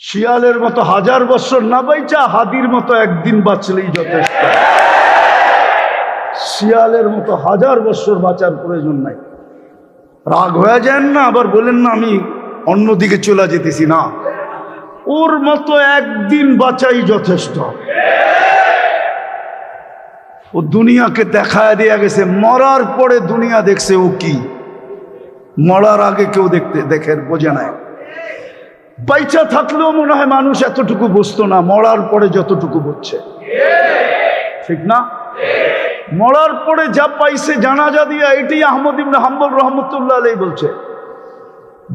শিয়ালের মতো 1000 বছর না বাইচা হাদির মতো একদিন বাঁচলেই যথেষ্ট। শিয়ালের মতো 1000 বছর বাঁচার প্রয়োজন নাই। রাগ হয়ে যান না, আবার বলেন না আমি অন্যদিকে চলে যেতেছি, না, ওর মতো একদিন বাঁচাই যথেষ্ট। ও দুনিয়াকে দেখায় দিয়ে গেছে, মরার পরে দুনিয়া দেখছে ও কি, মরার আগে কেউ দেখে বোঝে নাই। বাইচা থাকলেও মনে হয় মানুষ এতটুকু বুঝতো না, মরার পরে যতটুকু বুঝছে, ঠিক না? মরার পরে যা পাইছে জানাজা দিয়া, এটি আহমদ ইবনে হাম্বল রহমতুল্লাহ আলাইহি বলছে,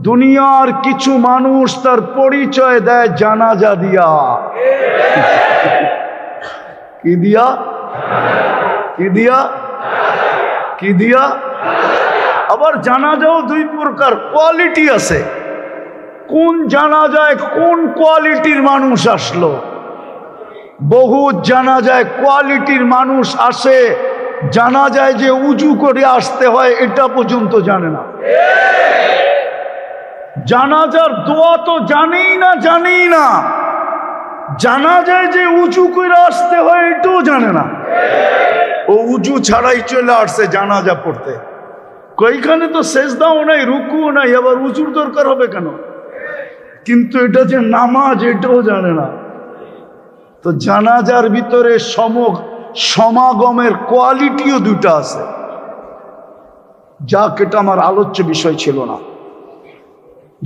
দুনিয়ার কিছু মানুষ তার পরিচয় দেয় জানাজা দিয়া। কি দিয়া? কি দিয়া? কি দিয়া? আবার জানাজাও দুই প্রকার, কোয়ালিটি আছে। কোন জানাজায় কোন কোয়ালিটির মানুষ আসলো? বহু জানাজায় কোয়ালিটির মানুষ আসে, জানাজায় যে উজু করে আসতে হয় এটা পর্যন্ত জানে না। জানাজার দোয়া তো জানেই না, জানাজায় যে উজু করে আসতে হয় এটাও জানে না। ও উজু ছাড়াই চলে আসছে জানাজা পড়তে। কইখানে তো সেজদাও নাই, রুকুও নাই, আবার উজুর দরকার হবে কেন? কিন্তু এটা যে নামাজ এটাও জানে না। তো জানাজার ভিতরে সমাগমের কোয়ালিটিও দুটা আছে। যাক, এটা আমার আলোচ্য বিষয় ছিল না।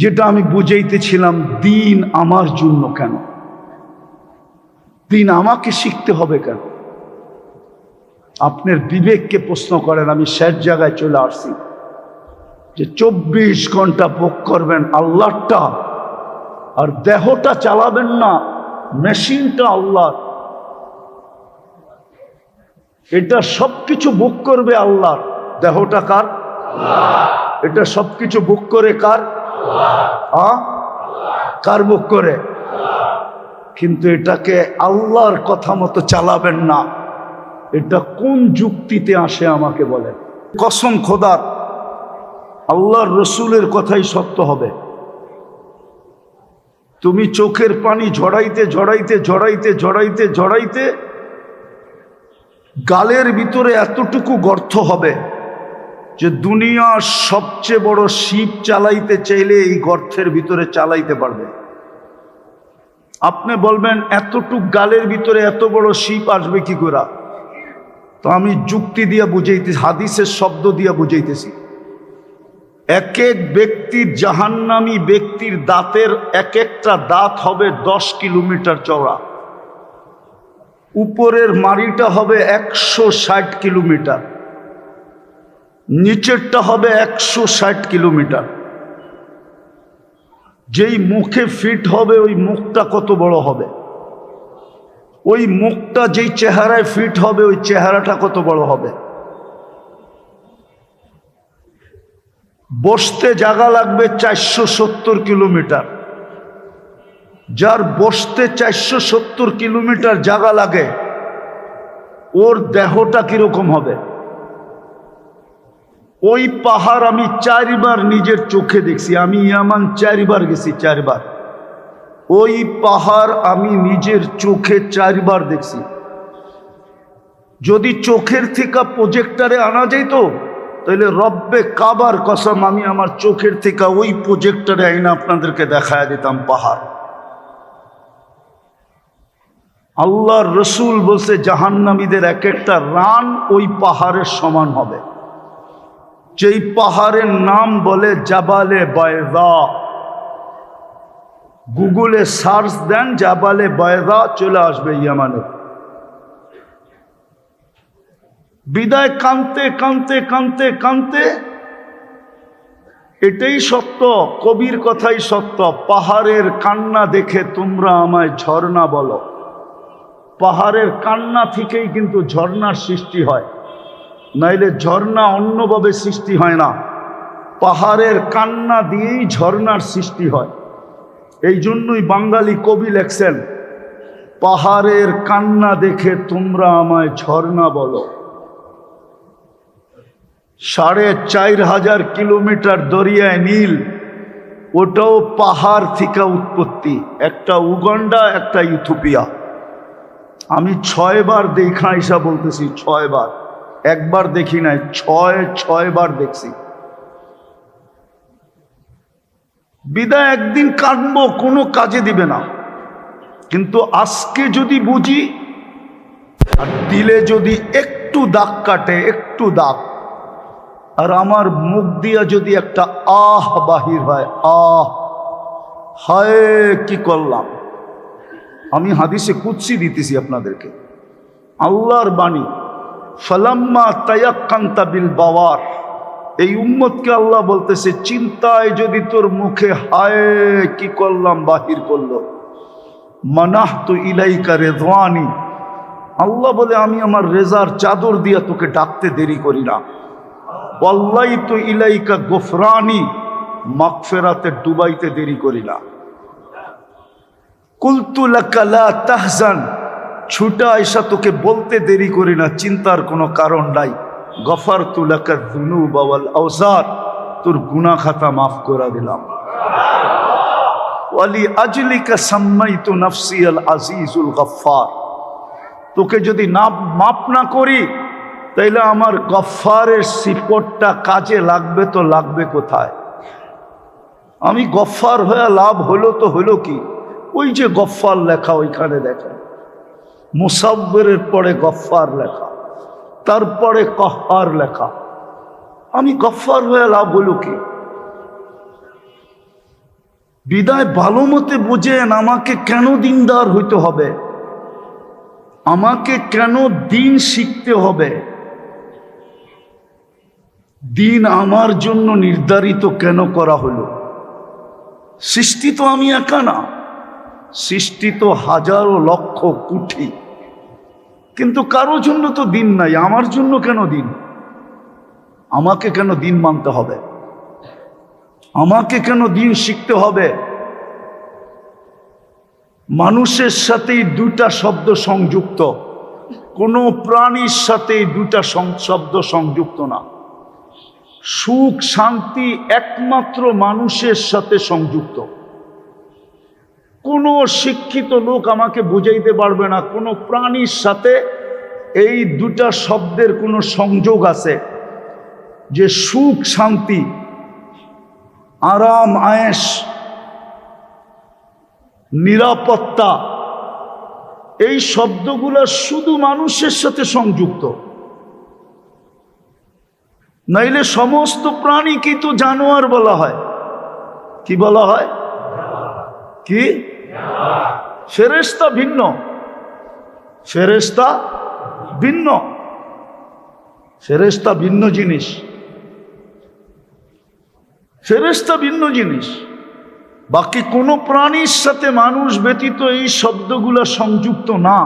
যেটা আমি বুঝাইতেছিলাম, দিন আমার জন্য কেন, দিন আমাকে শিখতে হবে কেন? আপনার বিবেককে প্রশ্ন করেন। আমি শেষ জায়গায় চলে আসছি যে 24 ঘন্টা ভোগ করবেন আল্লাহটা, আর দেহটা চালাবেন না, মেশিনটা আল্লাহ। এটা সবকিছু ভোগ করবে আল্লাহ, দেহটা কার? এটা সবকিছু ভোগ করে কার? কার ভোগ করে? কিন্তু এটাকে আল্লাহর কথা মতো চালাবেন না। এটা কোন যুক্তিতে আসে আমাকে বলেন? কসম খোদার, আল্লাহর রসুলের কথাই সত্য হবে। তুমি চোখের পানি ঝরাইতে গালের ভিতরে এতটুকু গর্ত হবে যে দুনিয়ার সবচেয়ে বড় শিপ চালাইতে চাইলে এই গর্তের ভিতরে চালাইতে পারবে। আপনি বলবেন এতটুক গালের ভিতরে এত বড় শিপ আসবে কি করে? তো আমি যুক্তি দিয়ে বুঝাইতেছি, হাদিসের শব্দ দিয়ে বুঝাইতেছি। এক এক ব্যক্তির, জাহান্নামী ব্যক্তির দাঁতের এক একটা দাঁত হবে 10 কিলোমিটার চওড়া, উপরের মাড়িটা হবে 160 কিলোমিটার, নিচেরটা হবে 160 কিলোমিটার। যেই মুখে ফিট হবে ওই মুখটা কত বড় হবে, ওই মুখটা যেই চেহারায় ফিট হবে ওই চেহারাটা কত বড় হবে। বসতে জায়গা লাগবে 470 কিলোমিটার। যার বসতে 470 কিলোমিটার জায়গা লাগে, ওর দেহটা কিরকম হবে? ওই পাহাড় আমি 4 বার নিজের চোখে দেখছি। আমি ইয়ামান 4 বার গেছি, 4 বার। ওই পাহাড় আমি নিজের চোখে 4 বার দেখছি। যদি চোখের থেকে প্রজেক্টরে আনা যেত তাহলে রব্বে কাবার কসম আমি আমার চোখের থেকে ওই প্রজেক্টরে আইনা আপনাদেরকে দেখায় দিতাম পাহাড়। আল্লাহর রসুল বলছে জাহান্নামীদের এক একটা রান ওই পাহাড়ের সমান হবে। যেই পাহাড়ের নাম বলে জাবালে বায়দা। গুগলে সার্চ দেন জাবালে বায়দা, চলে আসবে ইয়ামানে। বিদায় কানতে এটাই সত্য, কবির কথাই সত্য। পাহাড়ের কান্না দেখে তোমরা আমায় ঝর্ণা বলো। পাহাড়ের কান্না থেকেই কিন্তু ঝর্ণার সৃষ্টি হয়, নাইলে ঝর্ণা অন্যভাবে সৃষ্টি হয় না। পাহাড়ের কান্না দিয়েই ঝর্ণার সৃষ্টি হয়। এই জন্যই বাঙালি কবি লেখছেন, পাহাড়ের কান্না দেখে তোমরা আমায় ঝর্ণা বলো। 4500 কিলোমিটার দরিয়ায় নীল, ওটাও পাহাড় থেকে উৎপত্তি, একটা উগান্ডা একটা ইথিওপিয়া। আমি 6 বার দেখা আইসা বলতেছি, 6 বার, একবার দেখি নাই, 6 বার দেখছি। বিদায় একদিন কাটবো, কোনো কাজে দিবে না। কিন্তু আজকে যদি বুঝি আর দিলে যদি একটু দাগ কাটে, একটু দাগ, আর আমার মুখ দিয়া যদি একটা আহ বাহির হয়, আহ হায় কি করলাম। আমি হাদিসে কুদসি দিতেছি আপনাদেরকে, আল্লাহর বাণী, ফালাম্মা তায়াক্কান্তা বিল বাওয়ার, এই উম্মতকে আল্লাহ বলতেছে চিন্তায় যদি তোর মুখে হায় কি করলাম বাহির করলো, মানাহতু ইলাইকা রিদওয়ানি, আল্লাহ বলে আমি আমার রেজার চাদর দিয়া তোকে ডাকতে দেরি করি না। ওয়াল্লাইতু ইলাইকা গফরানি, মাগফিরাতে ডুবাইতে দেরি করি না। কুলতু লাকা লা তাহজান, ছুটা আইসা তোকে বলতে দেরি করি না, চিন্তার কোনো কারণ নাই। গফারতু লাকা যুনুব ওয়াল আওজার, তোর গুনাহ খাতা মাফ করে দিলাম। ওয়ালি আজলিকা সাম্মাইতু নাফসি আল আজিজুল গফফার, তোকে যদি না মাফ না করি তাইলে আমার গফফারের সিফতটা কাজে লাগবে তো লাগবে কোথায়? আমি গফফার হয়ে লাভ হলো তো হলো কি? ওই যে গফফার লেখা ওইখানে দেখেন, মুসাব্বিরের পরে গফফার লেখা, তারপরে কহ্হার লেখা। আমি গফফার হয়ে লাভ হলো কি? বিদায় ভালো মতে বুঝেন, আমাকে কেন দিনদার হইতে হবে, আমাকে কেন দিন শিখতে হবে, দিন আমার জন্য নির্ধারিত কেন করা হলো? সৃষ্টি তো আমি একা না, সৃষ্টি তো হাজারো লক্ষ কোটি, কিন্তু কারো জন্য তো দিন নাই। আমার জন্য কেন দিন? আমাকে কেন দিন মানতে হবে? আমাকে কেন দিন শিখতে হবে? মানুষের সাথেই 2টা শব্দ সংযুক্ত, কোনো প্রাণীর সাথে 2টা শব্দ সংযুক্ত না। সুখ শান্তি একমাত্র মানুষের সাথে সংযুক্ত। কোনো শিক্ষিত লোক আমাকে বুঝাইতে পারবে না কোনো প্রাণীর সাথে এই 2টা শব্দের কোনো সংযোগ আছে, যে সুখ শান্তি, আরাম আয়েশ, নিরাপত্তা, এই শব্দগুলো শুধু মানুষের সাথে সংযুক্ত। নাইলে সমস্ত প্রাণীকে তো জানোয়ার বলা হয়। কি বলা হয়? কি? ফেরেশতা ভিন্ন, ফেরেশতা ভিন্ন, ফেরেশতা ভিন্ন জিনিস, ফেরেশতা ভিন্ন জিনিস। বাকি কোনো প্রাণীর সাথে মানুষ ব্যতীত এই শব্দগুলো সংযুক্ত না।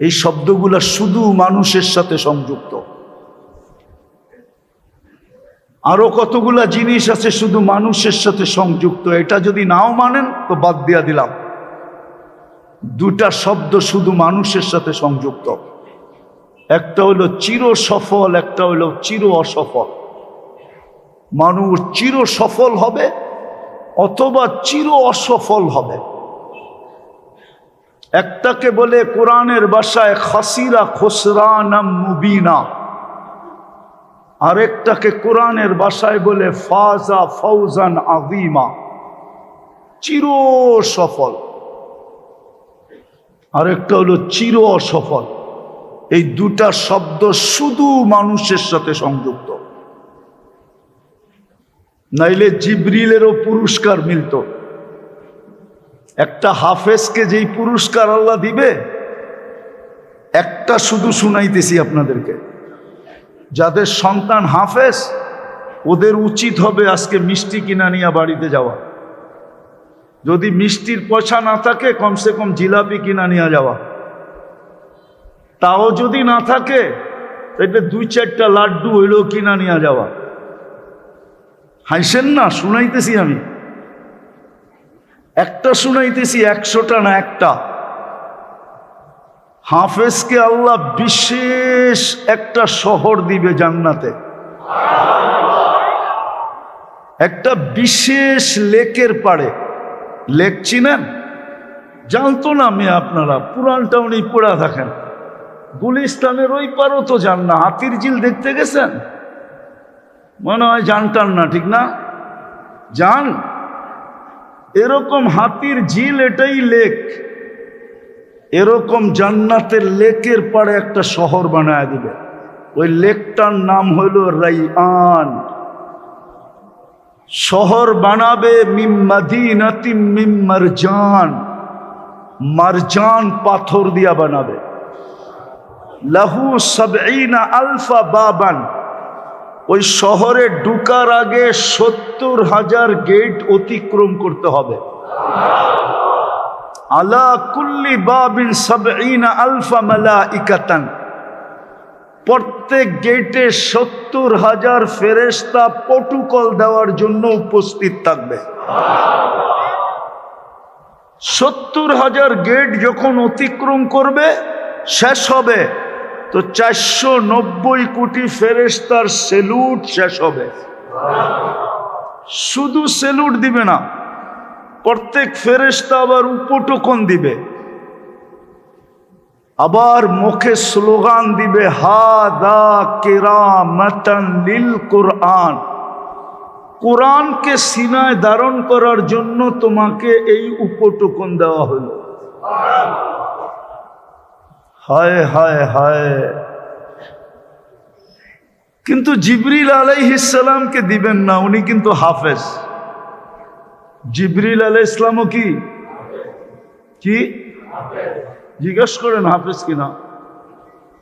এই শব্দগুলো শুধু মানুষের সাথে সংযুক্ত। আরো কতগুলা জিনিস আছে শুধু মানুষের সাথে সংযুক্ত, এটা যদি নাও মানেন তো বাদ দিয়া দিলাম। 2টা শব্দ শুধু মানুষের সাথে সংযুক্ত, একটা হলো চির সফল, একটা হলো চির অসফল। মানুষ চির সফল হবে অথবা চির অসফল হবে। একটাকে বলে কোরআনের ভাষায় খাসিরা খসরানাম মুবিনা, আরেকটাকে কোরআনের ভাষায় বলে ফাজা ফৌজান আযীমা, চির সফল। আরেকটা হলো চির অসফল। এই 2টা শব্দ শুধু মানুষের সাথে সংযুক্ত, নাইলে জিবরিলেরও পুরস্কার মিলত। একটা হাফেজকে যেই পুরস্কার আল্লাহ দিবে, একটা শুধু শুনাইতেছি আপনাদেরকে, যাদের সন্তান হাফেজ ওদের উচিত হবে আজকে মিষ্টি কিনা নিয়ে বাড়িতে যাওয়া। যদি মিষ্টির পয়সা না থাকে কমসে কম জিলাপি কিনা নিয়ে যাওয়া। তাও যদি না থাকে তাহলে 2-4টা লাড্ডু হইলেও কিনা নিয়ে যাওয়া। হাসেন না, শুনাইতেছি আমি, একটা শুনাইতেছি, 100টা না, একটা। হাফেজকে আল্লাহ বিশেষ একটা শহর দিবে জান্নাতে, একটা বিশেষ লেকের পাড়ে, লেক চিনেন? জানতো না আমি, আপনারা পুরানটা উনি পড়া থাকেন, গুলিস্তানের ওই পারও তো যান না, হাতির ঝিল দেখতে গেছেন? মনে হয় জানতাম না, ঠিক না? যান, এরকম হাতির ঝিল, এটাই লেক। এরকম জান্নাতের লেকের পাড়ে একটা শহর বানায় দিবে। ওই লেকটার নাম হইল রাইয়ান। শহর বানাবে মিম মাদিনাতিম মিম মারজান, মারজান পাথর দিয়া বানাবে। লাহু সাবঈনা আলফা বাবান, ওই শহরে ঢুকার আগে 70,000 গেট অতিক্রম করতে হবে। আলা কুল্লি বাবিন সাবঈনা আলফা মালাইকাতান, প্রত্যেক গেটে 70,000 ফেরেশতা প্রটোকল দেওয়ার জন্য উপস্থিত থাকবে। 70,000 গেট যখন অতিক্রম করবে, শেষ হবে, তো 490 কোটি ফেরেশতার সেলুট শেষ হবে। শুধু সেলুট দিবে না, প্রত্যেক ফেরেশতা আবার উপটোকন দিবে, আবার মুখে স্লোগান দিবে, হাদা কিরামাতান লিল কুরআন, কোরআনকে সিনায় ধারণ করার জন্য তোমাকে এই উপটোকন দেওয়া হলো। হায় হায় হায়। কিন্তু জিবরিল আলাইহিস সালামকে দিবেন না, উনি কিন্তু হাফেজ। জিবরিল আলাইহিস সালামও কি কি জিজ্ঞেস করেন হাফেজ কিনা?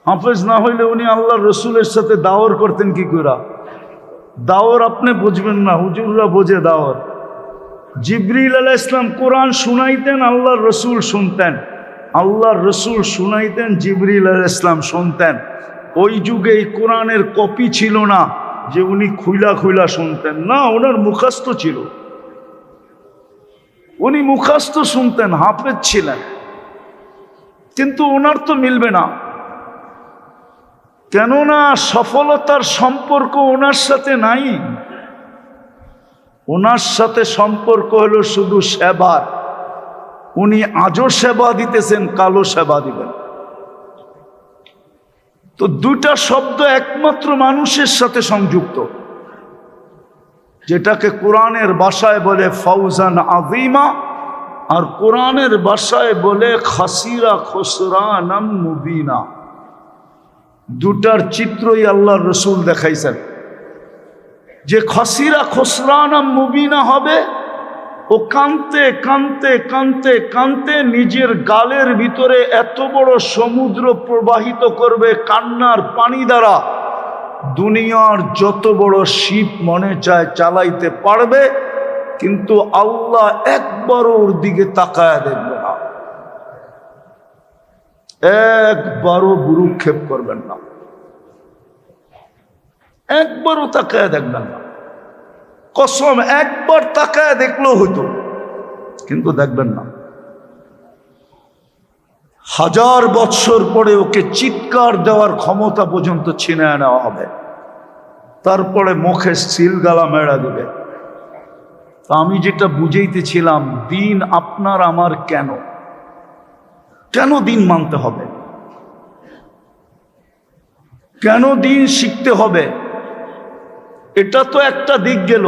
হাফেজ না হইলে উনি আল্লাহর রসুলের সাথে দাওয়ার করতেন কি করে? দাওয়ার আপনি বুঝবেন না, হুজুররা বোঝে দাওয়ার। জিবরিল আলাইহিস সালাম কোরআন শুনাইতেন, আল্লাহর রসুল শুনতেন, আল্লাহর রসুল শুনাইতেন, জিবরিল আলাইহিস সালাম শুনতেন। ওই যুগে এই কোরআনের কপি ছিল না যে উনি খুইলা খুইলা শুনতেন, না, ওনার মুখস্থ ছিল, উনি মুখস্থ শুনতেন, হাফেজ ছিলেন। কিন্তু ওনার তো মিলবে না, কেননা সফলতার সম্পর্ক ওনার সাথে নাই। ওনার সাথে সম্পর্ক হলো শুধু সেবার। উনি আজও সেবা দিতেছেন, কালো সেবা দিবেন। তো দুইটা শব্দ একমাত্র মানুষের সাথে সংযুক্ত, যেটাকে কোরআনের ভাষায় বলে ফাউজান আযীমা, আর কোরআনের ভাষায় বলে খাসিরা খুসরানাম মুবিনা। দুটার চিত্রই আল্লাহর রসুল দেখাইছেন। যে খাসিরা খুসরানাম মুবিনা হবে, ও কানতে কানতে কানতে কানতে নিজের গালের ভিতরে এত বড় সমুদ্র প্রবাহিত করবে কান্নার পানি দ্বারা, দুনিয়ার যত বড় শিপ মনে চায় চালাইতে পারবে, কিন্তু আল্লাহ একবারও ওর দিকে তাকায়া দেখবে না, একবারও ভ্রুক্ষেপ করবেন না, একবারও তাকায়া দেখবেন না। কসম, একবার তাকায়া দেখলেও হইতো, কিন্তু দেখবেন না। 1000 বৎসর পরে ওকে চিৎকার দেওয়ার ক্ষমতা পর্যন্ত ছিনিয়ে নেওয়া হবে, তারপরে মুখে সিল গালা মেরা দিবে। তা আমি যেটা বুঝাইতেছিলাম, দিন আপনার আমার কেন, কেন দিন মানতে হবে, কেন দিন শিখতে হবে? এটা তো একটা দিক গেল।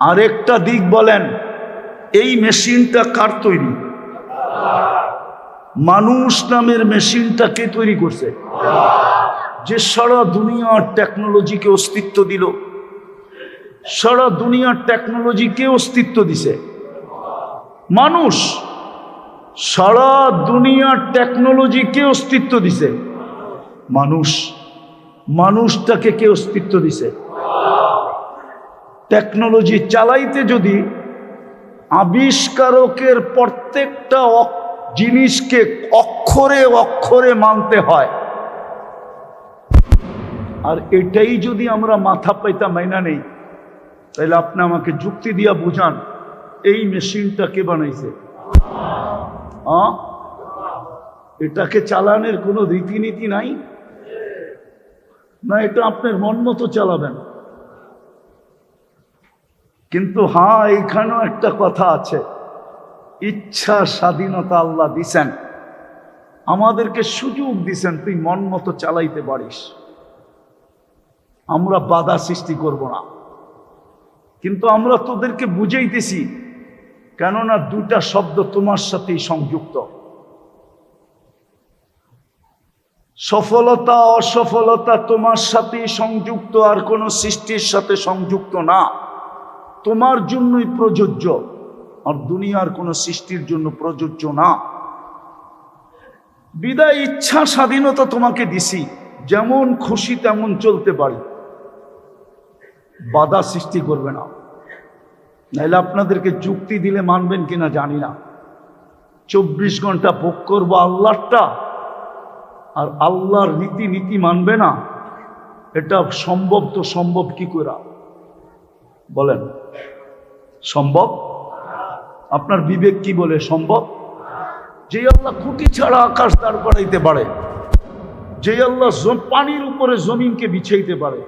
আর একটা দিক বলেন, এই মেশিনটা কার তৈরি? মানুষ নামের মেশিনটা কে তৈরি করছে? যে সারা দুনিয়ার টেকনোলজিকে অস্তিত্ব দিল, সারা দুনিয়ার টেকনোলজিকে অস্তিত্ব দিছে মানুষ। সারা দুনিয়ার টেকনোলজিকে অস্তিত্ব দিছে মানুষ। মানুষটাকে কে অস্তিত্ব দিছে? টেকনোলজি চালাইতে যদি আবিষ্কারকের প্রত্যেকটা জিনিসকে অক্ষরে অক্ষরে মানতে হয়, আর এটাই যদি আমরা মাথা পাইতা মাইনা নেই, তাহলে আপনি আমাকে যুক্তি দিয়া বুঝান এই মেশিনটা কে বানাইছে? এটাকে চালানোর কোনো রীতিনীতি নাই না, এটা আপনার মন মতো চালাবেন। কিন্তু হ্যাঁ, এইখানেও একটা কথা আছে, ইচ্ছা স্বাধীনতা আল্লাহ দিছেন, আমাদেরকে সুযোগ দিছেন, তুই মন মতো চালাইতে পারিস, আমরা বাধা সৃষ্টি করব না। কিন্তু আমরা তোদেরকে বুঝাইতেছি, কেননা দুটা শব্দ তোমার সাথেই সংযুক্ত। সফলতা অসফলতা তোমার সাথেই সংযুক্ত, আর কোনো সৃষ্টির সাথে সংযুক্ত না, তোমার জন্যই প্রযোজ্য, আর দুনিয়ার কোনো সৃষ্টির জন্য প্রযোজ্য না। বিদায় ইচ্ছা স্বাধীনতা তোমাকে দিছি, যেমন খুশি তেমন চলতে পারি, বাধা সৃষ্টি করবে না। নাইলে আপনাদেরকে যুক্তি দিলে মানবেন কিনা জানি না, 24 ঘন্টা ভোগ করবো আল্লাহটা, আর আল্লাহর নীতি মানবে না, এটা সম্ভব? তো সম্ভব কি করে বলেন? সম্ভব? আপনার বিবেক কি বলে সম্ভব? যে আল্লাহ খুঁটি ছাড়া আকাশ দাঁড় করাইতে পারে, যে আল্লাহ পানির উপরে জমিনকে বিছাইতে পারে,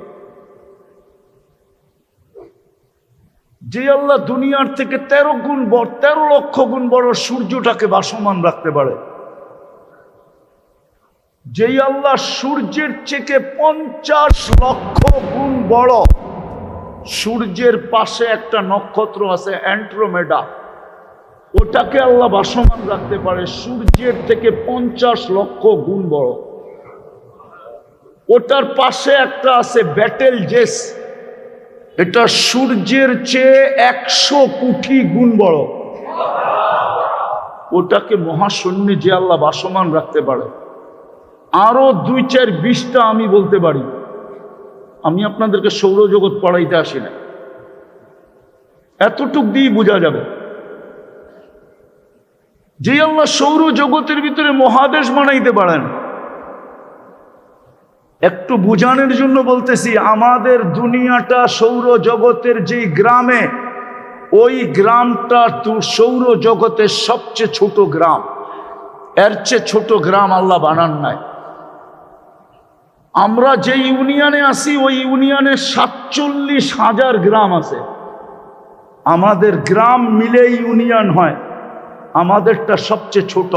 যে আল্লাহ দুনিয়ার থেকে 13 লক্ষ গুণ বড় সূর্যটাকে ভাসমান রাখতে পারে, যেই আল্লাহ সূর্যের থেকে 50 লক্ষ গুণ বড়, সূর্যের পাশে একটা নক্ষত্র আছে অ্যান্ড্রোমেডা, ওটাকে আল্লাহ ভাসমান রাখতে পারে, সূর্যের থেকে 50 লক্ষ গুণ বড়। ওটার পাশে একটা আছে ব্যাটেল জেস, এটা সূর্যের চেয়ে 100 কোটি গুণ বড়, ওটাকে মহাশূন্যে যে আল্লাহ ভাসমান রাখতে পারে। আরো 2-4-20টা আমি বলতে পারি, আমি আপনাদেরকে সৌরজগৎ পড়াইতে আসি না, এতটুক দিয়ে বোঝা যাবে। যে আল্লাহ সৌরজগতের ভিতরে মহাদেশ বানাইতে পারেন, একটু বুঝানোর জন্য বলতেছি, আমাদের দুনিয়াটা সৌরজগতের যেই গ্রামে, ওই গ্রামটা তো সৌরজগতের সবচেয়ে ছোট গ্রাম, এর চেয়ে ছোট গ্রাম আল্লাহ বানান নাই। আমরা যে ইউনিয়নে আছি, ওই ইউনিয়নে 47,000 গ্রাম আছে, আমাদের গ্রাম মিলে ইউনিয়ন হয়, আমাদেরটা সবচেয়ে ছোট।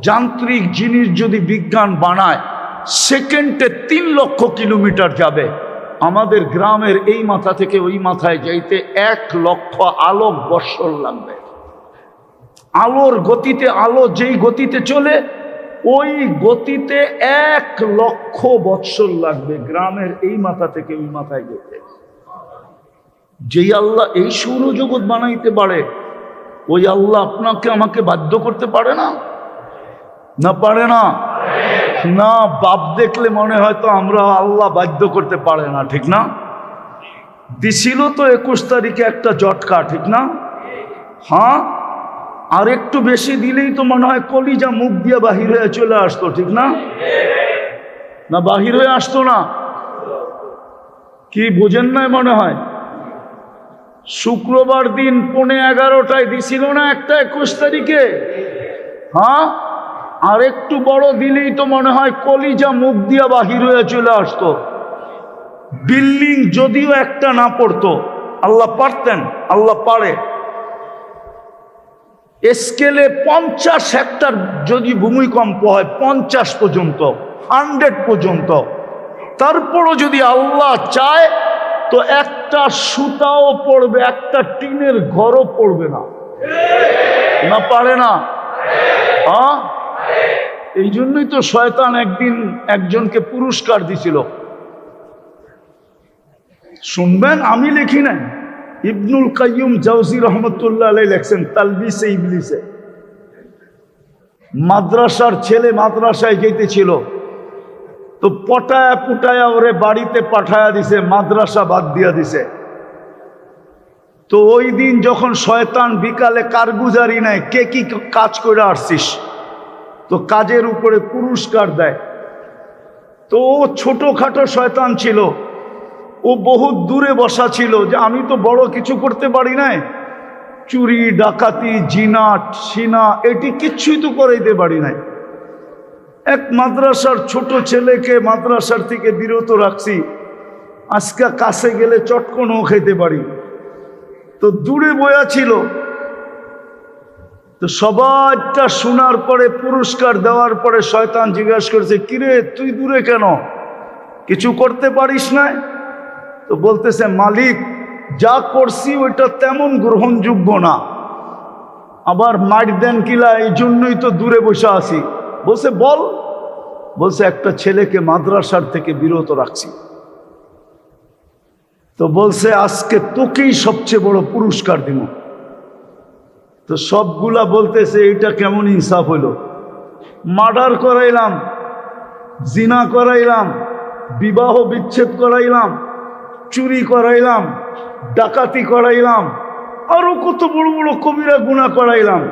যান্ত্রিক জিনিস যদি বিজ্ঞান বানায়, সেকেন্ডে 3 লক্ষ কিলোমিটার যাবে, আমাদের গ্রামের এই মাথা থেকে ওই মাথায় যাইতে 1 লক্ষ আলোক বৎসর লাগবে। আলোর গতিতে, আলো যেই গতিতে চলে, ওই গতিতে 1 লক্ষ বৎসর লাগবে গ্রামের এই মাথা থেকে ওই মাথায় যেতে। যেই আল্লাহ এই সৌরজগৎ বানাইতে পারে, ওই আল্লাহ আপনাকে আমাকে বাধ্য করতে পারে না? না পারে না? না, বাপ দেখলে মনে হয় তো আমরা আল্লাহ বাধ্য করতে পারে না, ঠিক না? দিছিল তো 21 তারিখে একটা জটকা, ঠিক না? হ্যাঁ, আর একটু বেশি দিলেই তো মনে হয় কলিজা মুখ দিয়ে বাহির হয়ে চলে আসতো, ঠিক না? না বাহির হয়ে আসতো না? কি বোঝেন নাই মনে হয়? শুক্রবার দিন 11:15 দিছিল না একটা 21 তারিখে? হ্যাঁ, আর একটু বড় দিলেই তো মনে হয় কলিজা মুখ দিয়া বাহির হয়ে চলে আসতো। বিল্ডিং যদিও একটা না পড়তো, আল্লাহ পারতেন, আল্লাহ পারে। স্কেলে 50 হেক্টর যদি ভূমিকম্প হয়, 50 পর্যন্ত, 100 পর্যন্ত, তারপরও যদি আল্লাহ চায় তো একটা সুতাও পড়বে, একটা টিনের ঘরও পড়বে না। না পারে না? হ্যাঁ, এই জন্যই তো শয়তান একদিন একজনকে পুরস্কার দিছিল। শুনবেন, আমি লিখি নাই, ইবনুল কাইয়ুম জাওজি রহমতুল্লাহ আলাইহি লেখছেন তালবিসে ইবলিসে। মাদ্রাসার ছেলে মাদ্রাসায় যেতেছিল, তো পটায়া পুটায়া ওরে বাড়িতে পাঠায়া দিছে, মাদ্রাসা বাদ দিয়া দিছে। তো ওই দিন যখন শয়তান বিকালে কারগুজারি নেয়, কে কি কাজ করে আসছিস, তো কাজের উপরে পুরস্কার দেয়। তো ও ছোটখাটো শয়তান ছিল, ও বহুত দূরে বসা ছিল, যে আমি তো বড় কিছু করতে পারি নাই, চুরি ডাকাতি জিনা সিনা এটি কিচ্ছুই তো করাইতে পারি নাই। এক মাদ্রাসার ছোট ছেলেকে মাদ্রাসার থেকে বিরত রাখছি, আজকে কাছে গেলে চটকনও খেতে পারি। তো দূরে বয়া ছিল। তো সবাইটা শোনার পরে, পুরস্কার দেওয়ার পরে শয়তান জিজ্ঞাসা করছে, কিরে তুই দূরে কেন, কিছু করতে পারিস না? তো বলতেছে, মালিক যা করছি ওইটা তেমন গ্রহণযোগ্য না, আবার মার দেন কিলা, এই জন্যই তো দূরে বসে আছি। বলছে বল। বলছে একটা ছেলেকে মাদ্রাসার থেকে বিরত রাখছি। তো বলছে আজকে তোকেই সবচেয়ে বড় পুরস্কার দিব। তো সবগুলা বলতেছে এটা কেমন ইনসাফ হইল, মার্ডার করাইলাম, জিনা করাইলাম, বিবাহ বিচ্ছেদ করাইলাম, চুরি করাইলাম, ডাকাতি করাইলাম, আরো কত বড় বড় কবিরা গুনাহ করাইলাম,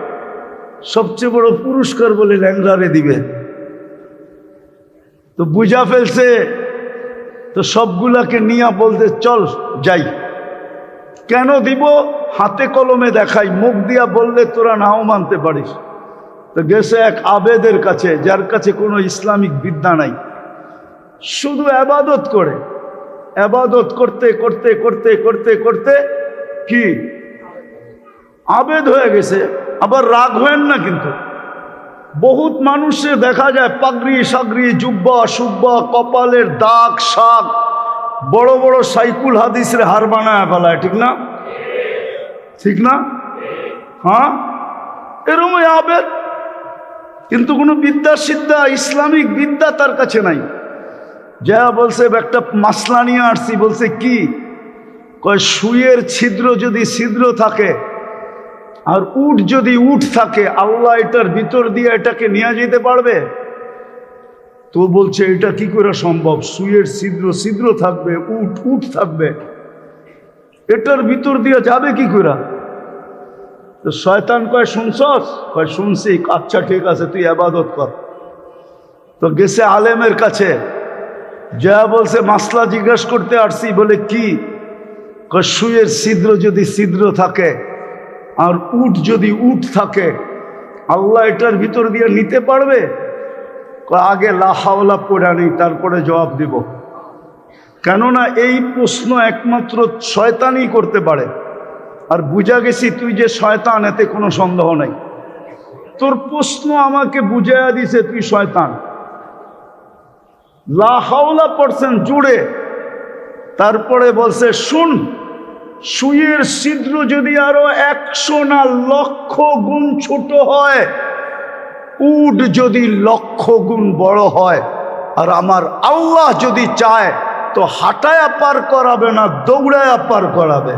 সবচেয়ে বড় পুরস্কার বলে ল্যাংড়ারে দিবে। তো বুঝা ফেলছে। তো সবগুলাকে নিয়ে বলতে চল যাই। কেন দিব? হাতে কলমে দেখাই, মুখ দিয়া বললে তোরা নাও মানতে পারিস। তো গেছে এক আবেদের কাছে, যার কাছে কোনো ইসলামিক বিদ্যা নাই, শুধু আবাদত করে। আবাদত করতে করতে করতে করতে করতে কি আবেদ হয়ে গেছে। আবার রাগ হয়েন না, কিন্তু বহুত মানুষে দেখা যায় পাগড়ি সাগড়ি, জুব্বা সুব্বা, কপালের দাগ শাক, বড় বড় সাইকুল হাদিসের হার বানায় ফেলায়। ঠিক না? ঠিক না? হ্যাঁ, এরকমই আবেদ, কিন্তু কোনো বিদ্যা সিদ্ধা ইসলামিক বিদ্যা তার কাছে নাই। যা বলছে একটা মাসলা নিয়ে আসছি। বলছে কি? কয় সুইয়ের ছিদ্র যদি ছিদ্র থাকে আর উট যদি উট থাকে, আল্লাহ এটার ভিতর দিয়ে এটাকে নিয়ে যেতে পারবে? তো বলছে এটা কি করে সম্ভব? সুইয়ের ছিদ্র ছিদ্র থাকবে, উট উট থাকবে, এটার ভিতর দিয়ে যাবে কি করে? তো শয়তান কয় শুনছস? কয় শুনছি। আচ্ছা ঠিক আছে, তুই ইবাদত কর। তো গেছে আলেমের কাছে, যা বলছে মাসলা জিজ্ঞেস করতে আসছি। বলে কি? কয় সুইয়ের ছিদ্র যদি ছিদ্র থাকে আর উট যদি উট থাকে, আল্লাহ এটার ভিতর দিয়ে নিতে পারবে? আগে লা হাওলা পড়া নেই, তারপরে জবাব দিব। কেননা এই প্রশ্ন একমাত্র শয়তানই করতে পারে। আর বুঝা গেছি তুই যে শয়তান, এতে কোনো সন্দেহ নাই। তোর প্রশ্ন আমাকে বুঝাইয়া দিছে তুই শয়তান। লা হাওলা পড়ছেন জুড়ে, তারপরে বলছে শুন, সুইয়ের ছিদ্র যদি আরো 100 না লক্ষ গুণ ছোট হয়, উট যদি লক্ষ গুণ বড় হয়, আর আমার আল্লাহ যদি চায় তো হাঁটায়া পার করাবে না, দৌড়ায়া পার করাবে।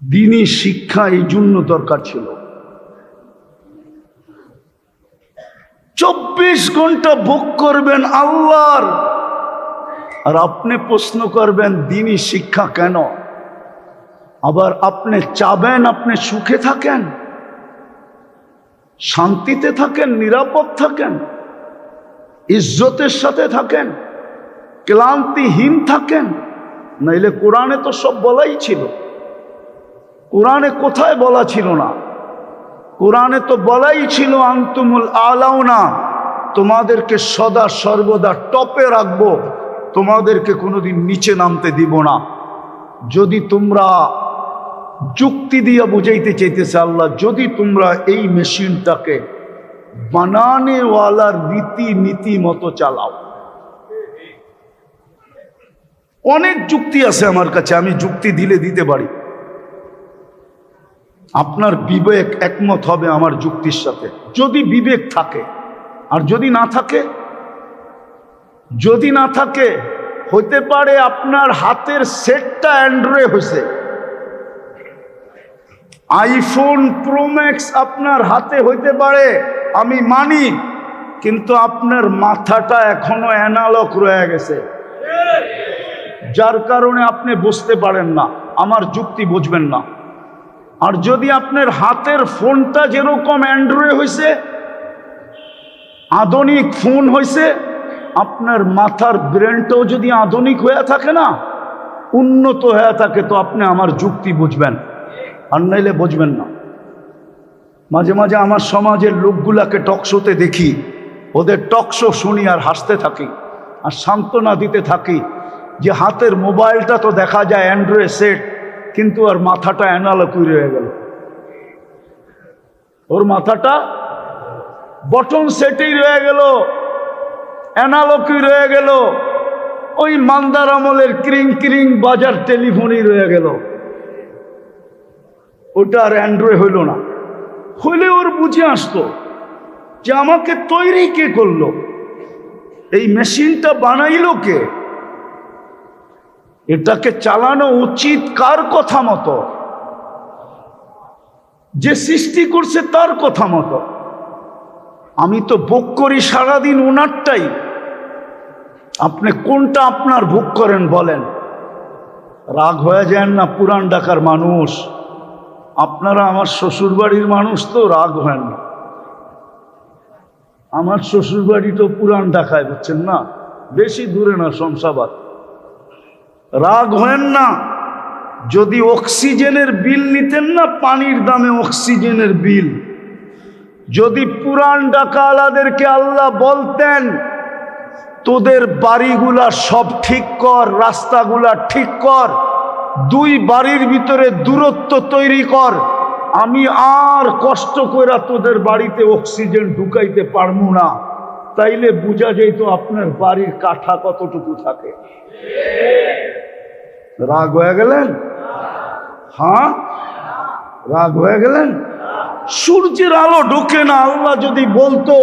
দ্বীনি শিক্ষা এই জন্য দরকার ছিল। 24 ঘন্টা ভোগ করবেন আল্লাহর, আর আপনি প্রশ্ন করবেন দ্বীনি শিক্ষা কেন? আবার আপনি চাবেন আপনি সুখে থাকেন, শান্তিতে থাকেন, নিরাপদ থাকেন, ইজ্জতের সাথে থাকেন, ক্লান্তিহীন থাকেন। নাইলে কোরআনে তো সব বলাই ছিল। কোরআনে কোথায় বলা ছিল না? কোরআনে তো বলাই ছিল আনতুমুল আলাউনা, তোমাদেরকে সদা সর্বদা টপে রাখবো, তোমাদেরকে কোনোদিন নিচে নামতে দিব না। যদি তোমরা যুক্তি দিয়ে বুঝাইতে চাইতেছে আল্লাহ, যদি তোমরা এই মেশিনটাকে বানানেওয়ালার নীতি মতো চালাও। অনেক যুক্তি আছে আমার কাছে, আমি যুক্তি দিলে দিতে পারি। আপনার বিবেক একমত হবে আমার যুক্তির সাথে, যদি বিবেক থাকে। আর যদি না থাকে, যদি না থাকে, হতে পারে আপনার হাতের সেটটা অ্যান্ড্রয়েড হয়েছে, আইফোন প্রো ম্যাক্স আপনার হাতে হইতে পারে, আমি মানি, কিন্তু আপনার মাথাটা এখনো অ্যানালগ রয়ে গেছে, যার কারণে আপনি বুঝতে পারেন না, আমার যুক্তি বুঝবেন না। আর যদি আপনার হাতের ফোনটা যেরকম অ্যান্ড্রয়েড হয়েছে, আধুনিক ফোন হয়েছে, আপনার মাথার ব্রেনটাও যদি আধুনিক হয়ে থাকে না, উন্নত হয়ে থাকে, তো আপনি আমার যুক্তি বুঝবেন, আর নাইলে বুঝবেন না। মাঝে মাঝে আমার সমাজের লোকগুলাকে টকশোতে দেখি, ওদের টকশো শুনি আর হাসতে থাকি আর সান্ত্বনা দিতে থাকি, যে হাতের মোবাইলটা তো দেখা যায় অ্যান্ড্রয়েড সেট, কিন্তু আর মাথাটা অ্যানালগই রয়ে গেল। ওর মাথাটা বটন সেটেই রয়ে গেল, অ্যানালগই রয়ে গেল, ওই মান্দার আমলের ক্রিং ক্রিং বাজার টেলিফোনই রয়ে গেল। ওটা আর অ্যান্ড্রয়েড হইল না। হইলে ওর বুঝে আসতো যে আমাকে তৈরি কে করলো, এই মেশিনটা বানাইলো কে, এটাকে চালানো উচিত কার কথা মতো, যে সৃষ্টি করছে তার কথা মতো। আমি তো ভোগ করি সারাদিন ওনারটাই, আপনি কোনটা আপনার ভোগ করেন বলেন? রাগ হয়ে যান না পুরান ঢাকার মানুষ, আপনারা আমার শ্বশুর বাড়ির মানুষ, তো রাগ হয় না। আমার শ্বশুর বাড়ি তো পুরান ঢাকায়, বুঝছেন না, বেশি দূরে না, শমশাবাদ। রাগ হয় না। যদি অক্সিজেনের বিল নিতেন না, পানির দামে অক্সিজেনের বিল, যদি পুরান ঢাকাওয়ালাদেরকে আল্লাহ বলতেন তোদের বাড়িগুলা সব ঠিক কর, রাস্তাগুলা ঠিক কর, দুই বাড়ির ভিতরে দূরত্ব তৈরি কর, আমি আর কষ্ট করে তোদের বাড়িতে অক্সিজেন ঢুকাইতে পারবো না, তাইলে বোঝা যাইতো আপনার বাড়ির কাঠা কতটুকু থাকে। রাগ হয়ে গেলেন? হ্যাঁ, রাগ হয়ে গেলেন? সূর্যের আলো ঢোকে না, আল্লাহ যদি বলতো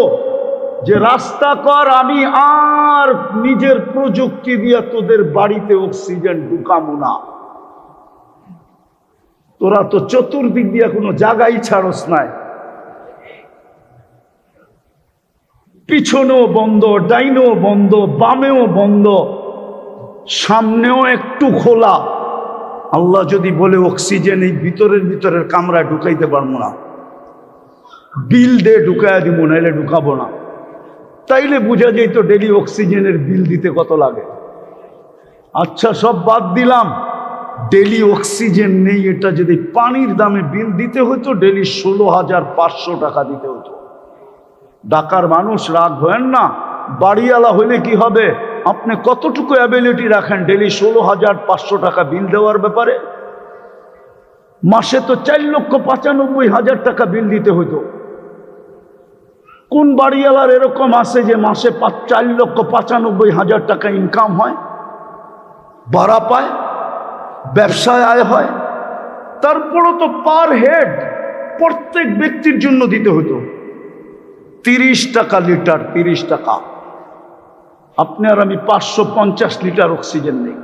যে রাস্তা কর, আমি আর নিজের প্রযুক্তি দিয়ে তোদের বাড়িতে অক্সিজেন ঢুকাবো না। তোরা তো চতুর্দিক দিয়ে কোনো জায়গায় ছাড়স নাই, পিছনেও বন্ধ, ডাইনেও বন্ধ, বামেও বন্ধ, সামনেও একটু খোলা। আল্লাহ যদি বলে অক্সিজেন এই ভিতরের কামরায় ঢুকাইতে পারবো না, বিল দিয়ে ঢুকাইয়া দিব, নাইলে ঢুকাবো না, তাইলে বোঝা যেত ডেলি অক্সিজেনের বিল দিতে কত লাগে। আচ্ছা, সব বাদ দিলাম, ডেলি অক্সিজেন নেই, এটা যদি পানির দামে বিল দিতে হতো, ডেলি 16,500 টাকা দিতে হতো। ঢাকার মানুষ রাগ হয়েন না, বাড়িওয়ালা হইলে কি হবে, আপনি কতটুকু অ্যাবিলিটি রাখেন ডেলি 16,500 টাকা বিল দেওয়ার ব্যাপারে? মাসে তো 4,95,000 টাকা বিল দিতে হতো। কোন বাড়িওয়ালার এরকম আছে যে মাসে 4,95,000 টাকা ইনকাম হয়, ভাড়া পায়, ব্যবসায় আয় হয়? তারপরও তো পার হেড প্রত্যেক ব্যক্তির জন্য দিতে হতো 30 টাকা লিটার, 30 টাকা। আপনি আর আমি 550 লিটার অক্সিজেন নেই।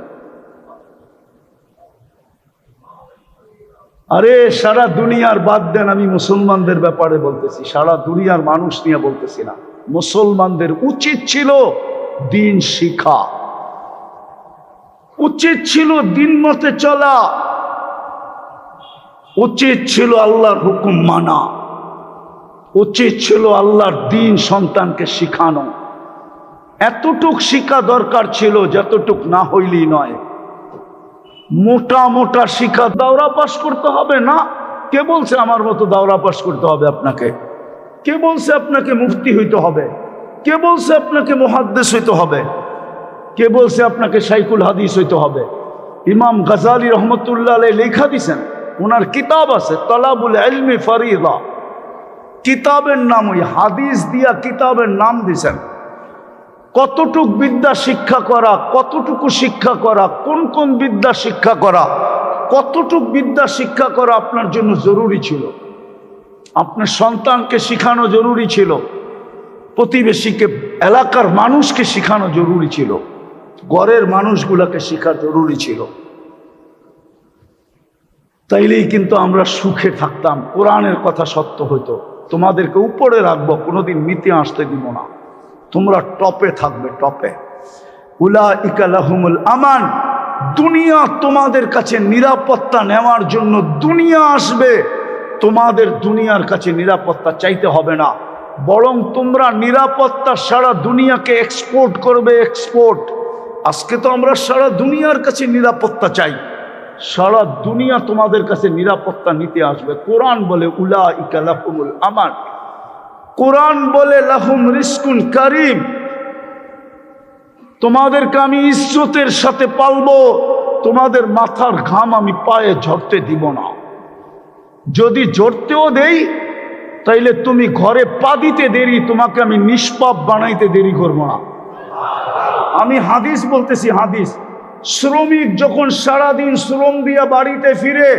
আরে সারা দুনিয়ার বাদ দেন, আমি মুসলমানদের ব্যাপারে বলতেছি, সারা দুনিয়ার মানুষ নিয়ে বলতেছি না। মুসলমানদের উচিত ছিল দিন শিখা, উচিত ছিল দিন মতে চলা, উচিত ছিল আল্লাহর হুকুম মানা, উচিত ছিল আল্লাহর দিন সন্তানকে শিখানো। এতটুক শিক্ষা দরকার ছিল যতটুক না হইলেই নয়। মোটা মোটা শিক্ষা দাওরা পাশ করতে হবে না। কে বলছে আমার মতো দাওরা পাশ করতে হবে আপনাকে? কে বলছে আপনাকে মুফতি হইতে হবে? কে বলছে আপনাকে মুহাদ্দিস হইতে হবে? কে বলছে আপনাকে শাইখুল হাদিস হইতে হবে? ইমাম গাজালি রহমতুল্লাহ আলাইহি লেখা দিছেন, ওনার কিতাব আছে তলাবুল ইলমি ফরিদা, কিতাবের নাম ওই হাদিস দিয়া কিতাবের নাম দিছেন। কতটুক বিদ্যা শিক্ষা করা, কতটুকু শিক্ষা করা, কোন কোন বিদ্যা শিক্ষা করা, কতটুক বিদ্যা শিক্ষা করা আপনার জন্য জরুরি ছিল। আপনার সন্তানকে শিখানো জরুরি ছিল, প্রতিবেশীকে, এলাকার মানুষকে শিখানো জরুরি ছিল, ঘরের মানুষগুলোকে শিখা জরুরি ছিল। তাইলেই কিন্তু আমরা সুখে থাকতাম, কোরআনের কথা সত্য হইতো। তোমাদেরকে উপরে রাখবো, কোনোদিন নিতে আসতে দিব না, তোমরা টপে থাকবে, টপে। উলাইকা লাহুমুল আমান, দুনিয়া তোমাদের কাছে নিরাপত্তা নেওয়ার জন্য দুনিয়া আসবে, তোমাদের দুনিয়ার কাছে নিরাপত্তা চাইতে হবে না, বরং তোমরা নিরাপত্তা সারা দুনিয়াকে এক্সপোর্ট করবে, এক্সপোর্ট। আজকে তো আমরা সারা দুনিয়ার কাছে নিরাপত্তা চাই, সারা দুনিয়া তোমাদের কাছে নিরাপত্তা নিতে আসবে। কোরআন বলে উলাইকা লাহুমুল আমান, কোরআন বলে লাহুম রিজকুন কারীম, তোমাদেরকে আমি ইজ্জতের সাথে পালবো, তোমাদের মাথার ঘাম আমি পায়ে ঝরতে দিব না। যদি ঝরতেও দেই তাইলে তুমি ঘরে পা দিতে দেরি, তোমাকে আমি নিষ্পাপ বানাইতে দেরি করব না। আমি হাদিস বলতেছি, হাদিস। শ্রমিক যখন সারাদিন শ্রম দিয়া বাড়িতে ফিরে,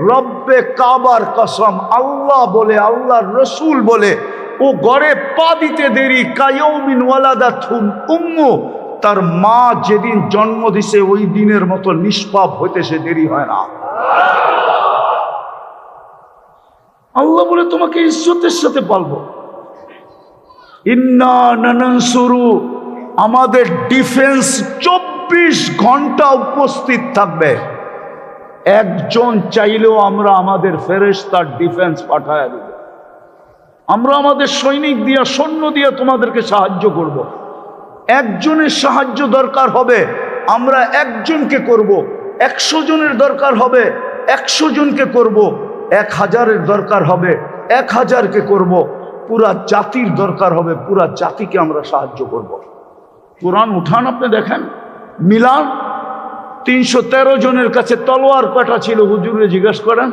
রব্বে কাবার কসম, আল্লাহ বলে, আল্লাহর রসুল বলে, ও ঘরে পা দিতে দেরি কায়াউমিন ওয়ালাদাতুন উম্মু, তার মা যেদিন জন্ম দিছে ওই দিনের মতো নিষ্পাপ হইতে সে দেরি হয় না। আল্লাহ বলে তোমাকে ইজ্জতের সাথে পালবো। ইন্না নানানসুরু, আমাদের ডিফেন্স 24 ঘন্টা উপস্থিত থাকবে। একজন চাইলেও আমরা আমাদের ফেরেশতার ডিফেন্স পাঠায় দেব। আমরা আমাদের সৈনিক দিয়া, সৈন্য দিয়া তোমাদেরকে সাহায্য করব। একজনের সাহায্য দরকার হবে, আমরা একজনকে করব। 100 জনের দরকার হবে, 100 জনকে করব। 1000-এর দরকার হবে, 1000-কে করব। পুরা জাতির দরকার হবে, পুরা জাতিকে আমরা সাহায্য করব। কোরআন উঠান, আপনি দেখেন, মিলান। 313 জনের কাছে তলোয়ার কাটা ছিল, হুজুরে জিজ্ঞেস করেন।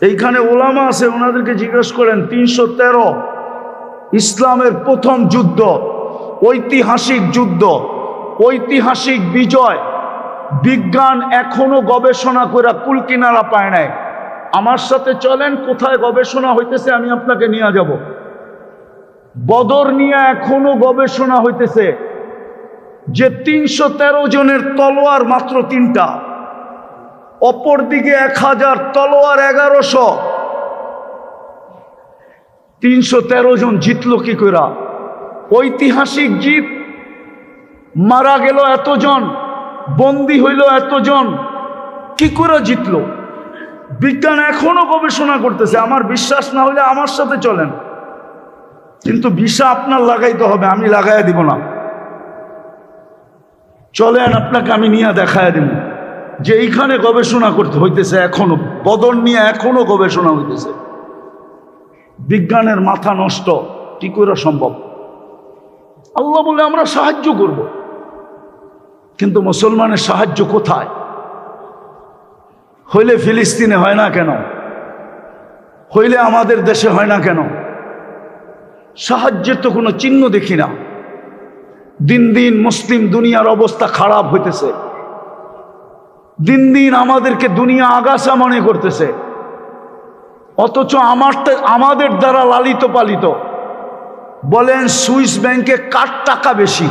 এইখানে ওলামা আছে, ওনাদেরকে জিজ্ঞেস করেন। 313, ইসলামের প্রথম যুদ্ধ, ঐতিহাসিক যুদ্ধ, ঐতিহাসিক বিজয়। বিজ্ঞান এখনো গবেষণা করে কুল কিনারা পায় নাই। আমার সাথে চলেন, কোথায় গবেষণা হইতেছে আমি আপনাকে নিয়ে যাব। বদর নিয়ে এখনো গবেষণা হইতেছে, যে 313 জনের তলোয়ার মাত্র 3টা, অপরদিকে 1000 তলোয়ার 1100। 313 জন জিতলো কি করে? ঐতিহাসিক জিত। মারা গেল এতজন, বন্দী হইল এতজন, কি করে জিতলো? বিজ্ঞান এখনো গবেষণা করতেছে। আমার বিশ্বাস না হলে আমার সাথে চলেন, কিন্তু ভিসা আপনার লাগাইতে হবে, আমি লাগাইয়া দিব না। চলেন, আপনাকে আমি নিয়ে দেখায় দিব যে এইখানে গবেষণা করতে হইতেছে। এখনো বদর নিয়ে এখনো গবেষণা হইতেছে। বিজ্ঞানের মাথা নষ্ট, কি করে সম্ভব? আল্লাহ বলে আমরা সাহায্য করব, কিন্তু মুসলমানের সাহায্য কোথায়? হইলে ফিলিস্তিনে হয় না কেন? হইলে আমাদের দেশে হয় না কেন? সাহায্যের তো কোনো চিহ্ন দেখি না। দিন দিন মুসলিম দুনিয়ার অবস্থা খারাপ হইতেছে। দিন দিন আমাদেরকে দুনিয়া আগাছা মনে করতেছে, অথচ আমাদের দ্বারা লালিত পালিত। বলেন সুইস ব্যাংকে কার টাকা বেশি?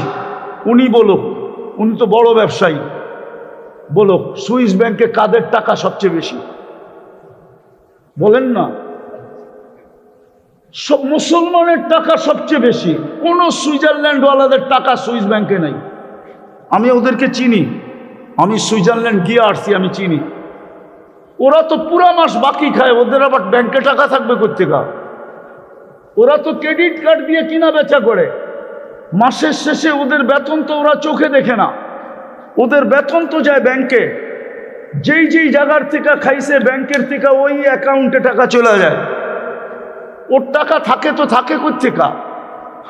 উনি বলুক, উনি তো বড় ব্যবসায়ী, বলুক সুইস ব্যাংকে কাদের টাকা সবচেয়ে বেশি? বলেন না। সব মুসলমানের টাকা সবচেয়ে বেশি। কোন সুইজারল্যান্ডওয়ালাদের টাকা সুইস ব্যাংকে নাই। আমি ওদেরকে চিনি, আমি সুইজারল্যান্ড গিয়ে আসছি, আমি চিনি। ওরা তো পুরা মাস বাকি খায়, ওদের আবার ব্যাংকে টাকা থাকবে কোত্থেকে? ওরা তো ক্রেডিট কার্ড দিয়ে কিনা বেচা করে। মাসের শেষে ওদের বেতন তো ওরা চোখে দেখে না, ওদের বেতন তো যায় ব্যাংকে। যেই যেই জায়গার থেকে খাইছে ব্যাংকের থেকে ওই অ্যাকাউন্টে টাকা চলে যায়। ওর টাকা থাকে তো থাকে কোত্থেকে?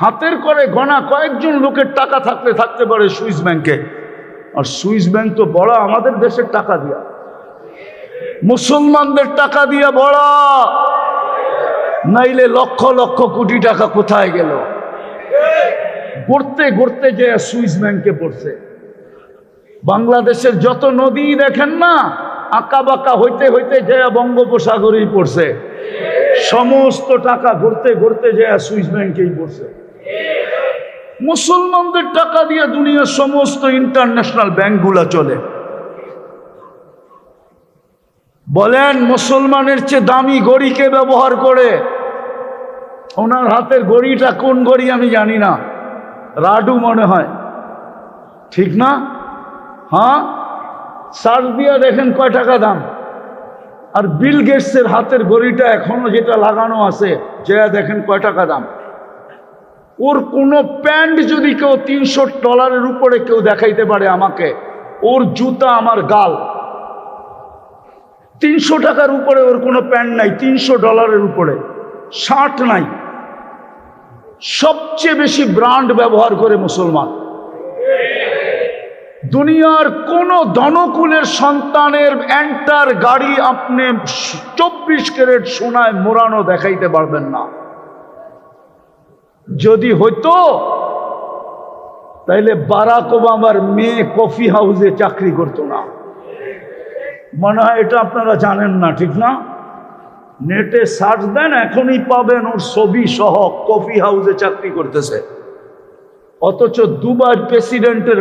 হাতের করে গণা কয়েকজন লোকের টাকা থাকতে পারে সুইস ব্যাংকে। আর সুইস ব্যাংক তো বড় আমাদের দেশের টাকা দিয়া, মুসলমানদের টাকা দিয়া বড়, নাইলে লক্ষ লক্ষ কোটি টাকা কোথায় গেল? গড়তে গড়তে যে সুইস ব্যাংকে পড়ছে। বাংলাদেশের যত নদী দেখেন না, আঁকা বাঁকা হইতে হইতে যে বঙ্গোপসাগরেই পড়ছে। সমস্ত টাকা ঘুরতে ঘুরতে যে সুইস ব্যাংকেই পড়ছে। মুসলমানদের টাকা দিয়ে দুনিয়ার সমস্ত ইন্টারন্যাশনাল ব্যাংকগুলো চলে। বলেন মুসলমানের চেয়ে দামি ঘড়িকে ব্যবহার করে। ওনার হাতের ঘড়িটা কোন ঘড়ি আমি জানি না, রাডু মনে হয়, ঠিক না? হ্যাঁ, সার্চ দিয়া দেখেন কয় টাকা দাম। আর বিল গেটসের হাতের ঘড়িটা এখনো যেটা লাগানো আছে, যে দেখেন কয় টাকা দাম। ওর কোনো প্যান্ট যদি কেউ $300 উপরে কেউ দেখাইতে পারে আমাকে, ওর জুতা আমার গাল। 300 টাকার উপরে ওর কোনো প্যান্ট নাই, $300 উপরে শার্ট নাই। সবচেয়ে বেশি ব্র্যান্ড ব্যবহার করে মুসলমান। দুনিয়ার কোন ধনকুলের সন্তানের এন্টার গাড়ি আপনি 24 ক্যারেট সোনায় মোড়ানো দেখাইতে পারবেন না। যদি হইতো তাইলে বারাক ওবামার মেয়ে কফি হাউসে চাকরি করতো না। মনে হয় এটা আপনারা জানেন না, ঠিক না? নেটে সার্চ দেন, এখনই পাবেন ওর ছবি সহ কফি হাউসে চাকরি করতেছে। অথচ দুবাই প্রেসিডেন্টের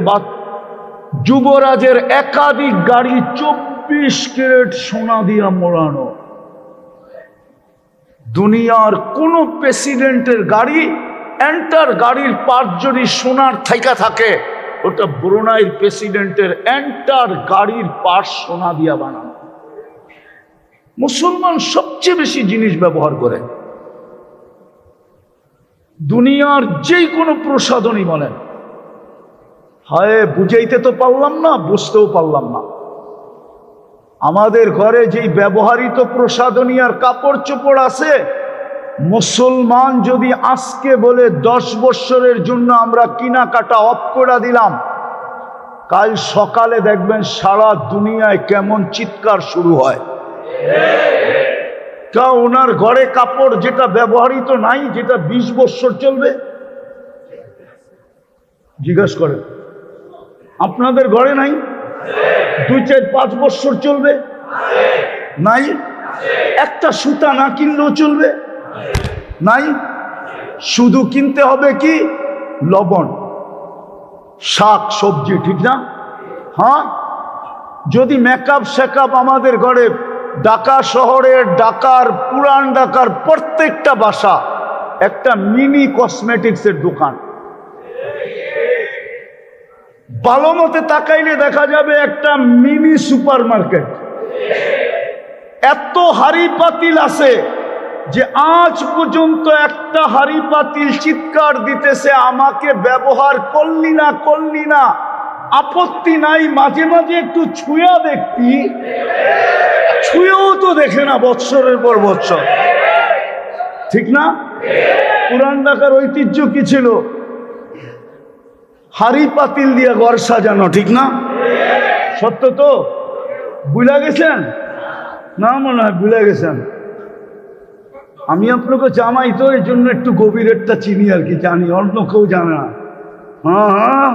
যুবরাজের একাধিক গাড়ি 24 ক্যারেট সোনা দিয়া মোড়ানো। দুনিয়ার কোন প্রেসিডেন্টের গাড়ি এন্টার গাড়ির পার্ট যদি সোনার থাইকা থাকে, ওটা ব্রুনাইয়ের প্রেসিডেন্টের এন্টার গাড়ির পার্ট সোনা দিয়া বানানো। মুসলমান সবচেয়ে বেশি জিনিস ব্যবহার করে। দুনিয়ার যে কোনো প্রসাধনী বলেন, হয় বুঝাইতে তো পারলাম না, বুঝতেও পারলাম না। আমাদের ঘরে যেই ব্যবহৃত প্রসাধনী আর কাপড় চোপড় আছে, মুসলমান যদি আজকে বলে 10 বছরের জন্য আমরা কেনাকাটা অফ করে দিলাম, কাল সকালে দেখবেন সারা দুনিয়ায় কেমন চিৎকার শুরু হয়। তা ওনার ঘরে কাপড় যেটা ব্যবহৃত নাই, যেটা 20 বছর চলবে, জিজ্ঞাসা করেন। আপনাদের ঘরে নাই? 2, 4, 5 বছর চলবে নাই? একটা সুতা না কিনলেও চলবে নাই? শুধু কিনতে হবে কি? লবণ, শাক সবজি, ঠিক না? হ্যাঁ, যদি মেকআপ শেকআপ আমাদের ঘরে, ঢাকা শহরের, ঢাকার পুরান ঢাকার প্রত্যেকটা বাসা একটা মিনি কসমেটিক্সের দোকান। ভালো মতে তাকাইলে দেখা যাবে একটা মিনি সুপার মার্কেট। এত হাড়ি পাতিল আছে যে আজ পর্যন্ত একটা হাড়ি পাতিল চিৎকার দিতেছে, আমাকে ব্যবহার করলি না, করলি না, আপত্তি নাই, মাঝে মাঝে একটু ছুঁয়া দেখতি, ছুঁয়েও তো দেখে না বৎসরের পর বৎসর, ঠিক না? পুরান ঢাকার ঐতিহ্য কি ছিল? হাড়ি পাতিল দিয়ে ঘর সাজানো, ঠিক না? সত্য তো? ভুলে গেছেন না? মনে হয় ভুলে গেছেন। আমি আপনাকে জামাই তো, এই জন্য একটু গভীরেরটা চিনি আর কি, জানি, অন্য কেউ জানে না। হ্যাঁ হ্যাঁ।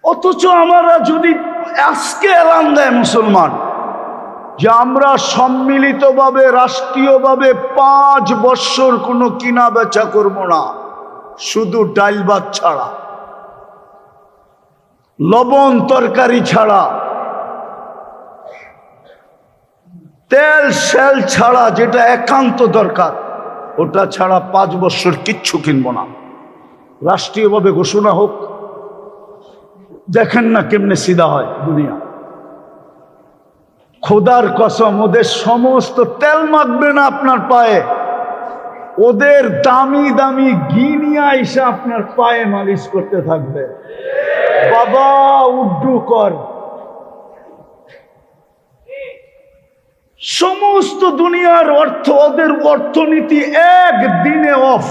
অথচ আমরা যদি আজকে এলান দেয় মুসলমান যে আমরা সম্মিলিতভাবে রাষ্ট্রীয়ভাবে 5 বছর কোনো কিনা বেচা করব না, শুধু ডাল ভাত ছাড়া, লবণ তরকারি ছাড়া, তেল সেল ছাড়া, যেটা একান্ত দরকার ওটা ছাড়া 5 বছর কিচ্ছু কিনবো না, রাষ্ট্রীয়ভাবে ঘোষণা হোক। দেখেন না কেমনে সিধা হয় দুনিয়া। খোদার কসম, ওদের সমস্ত তেল মাখবে না আপনার পায়ে, ওদের দামি দামি ঘি নিয়ে এসে আপনার পায়ে মালিশ করতে থাকবে। বাবা উড্ডু কর। সমস্ত দুনিয়ার অর্থ, ওদের অর্থনীতি একদিনে অফ।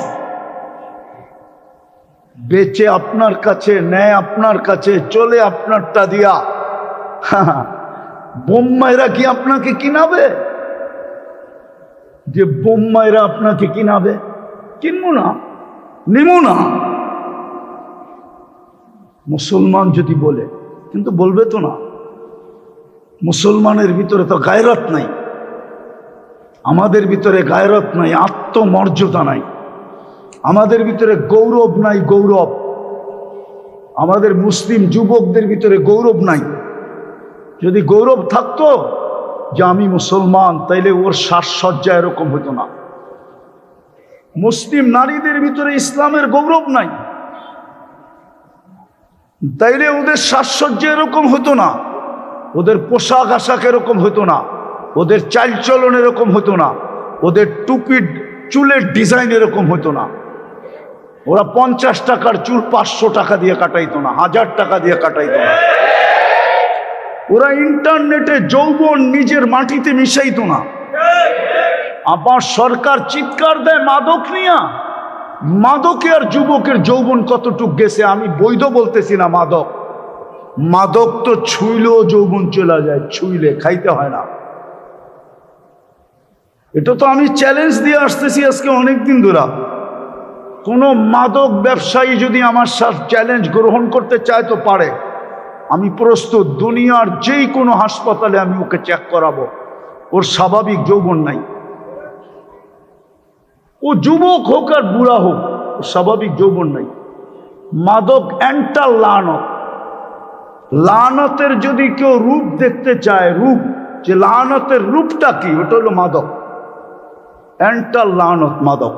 বেচে আপনার কাছে, নেয় আপনার কাছে, চলে আপনারটা দিয়া। বোম্মাইরা কি আপনাকে কিনাবে? যে বোম্মাইরা আপনাকে কিনাবে? কিনবো না, নিব না। মুসলমান যদি বলে, কিন্তু বলবে তো না। মুসলমানের ভিতরে তো গায়রত নাই, আমাদের ভিতরে গায়রত নাই, আত্মমর্যাদা নাই, আমাদের ভিতরে গৌরব নাই, গৌরব। আমাদের মুসলিম যুবকদের ভিতরে গৌরব নাই। যদি গৌরব থাকতো যে আমি মুসলমান, তাইলে ওর সাজসজ্জা এরকম হতো না। মুসলিম নারীদের ভিতরে ইসলামের গৌরব নাই, তাইলে ওদের সাজসজ্জা এরকম হতো না, ওদের পোশাক আশাক এরকম হতো না, ওদের চালচলন এরকম হতো না, ওদের টুপির চুলের ডিজাইন এরকম হতো না। ওরা 50 টাকার চুল 500 টাকা দিয়ে কাটাইতো না, 1000 টাকা দিয়ে কাটাইতো না। ওরা ইন্টারনেটে যৌবন নিজের মাটিতে মিশাইতো না। আবার সরকার চিৎকার দেয় মাদক নিয়া, মাদকে আর যুবকের যৌবন কতটুক গেছে, আমি বৈধ বলতেছি না। মাদক মাদক তো ছুঁইলেও যৌবন চলে যায়, ছুঁইলে, খাইতে হয় না। এটা তো আমি চ্যালেঞ্জ দিয়ে আসতেছি আজকে অনেকদিন ধরে। কোনো মাদক ব্যবসায়ী যদি আমার সাথে চ্যালেঞ্জ গ্রহণ করতে চায় তো পারে, আমি প্রস্তুত। দুনিয়ার যেই কোনো হাসপাতালে আমি ওকে চেক করাবো, ওর স্বাভাবিক যৌবন নাই। ও যুবক হোক আর বুড়া হোক, ওর স্বাভাবিক যৌবন নাই। মাদক এন্টার লানত। লানতের যদি কেউ রূপ দেখতে চায়, রূপ, যে লানতের রূপটা কি, ওটা হলো মাদক। এন্টার লানত মাদক।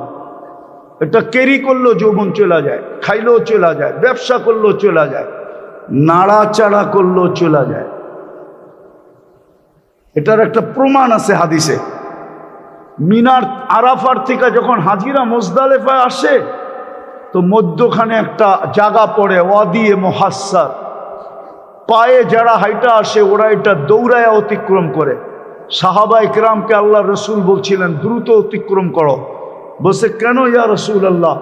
এটা ক্যারি করলেও যৌবন চলে যায়, খাইলেও চলে যায়, ব্যবসা করলেও চলে যায়, নাড়াচাড়া করলেও চলে যায়। এটার একটা প্রমাণ আছে হাদিসে। মিনার আরাফার থেকে যখন হাজিরা মুজদালিফায় আসে, তো মধ্যখানে একটা জায়গা পড়ে, ওয়াদিয়ে মুহাসসার। পায়ে যারা হাইটা আসে ওরা এটা দৌড়ায় অতিক্রম করে। সাহাবা ইকরামকে আল্লাহ রসুল বলছিলেন দ্রুত অতিক্রম করো। বলছে কেন ইয়া রসুল আল্লাহ?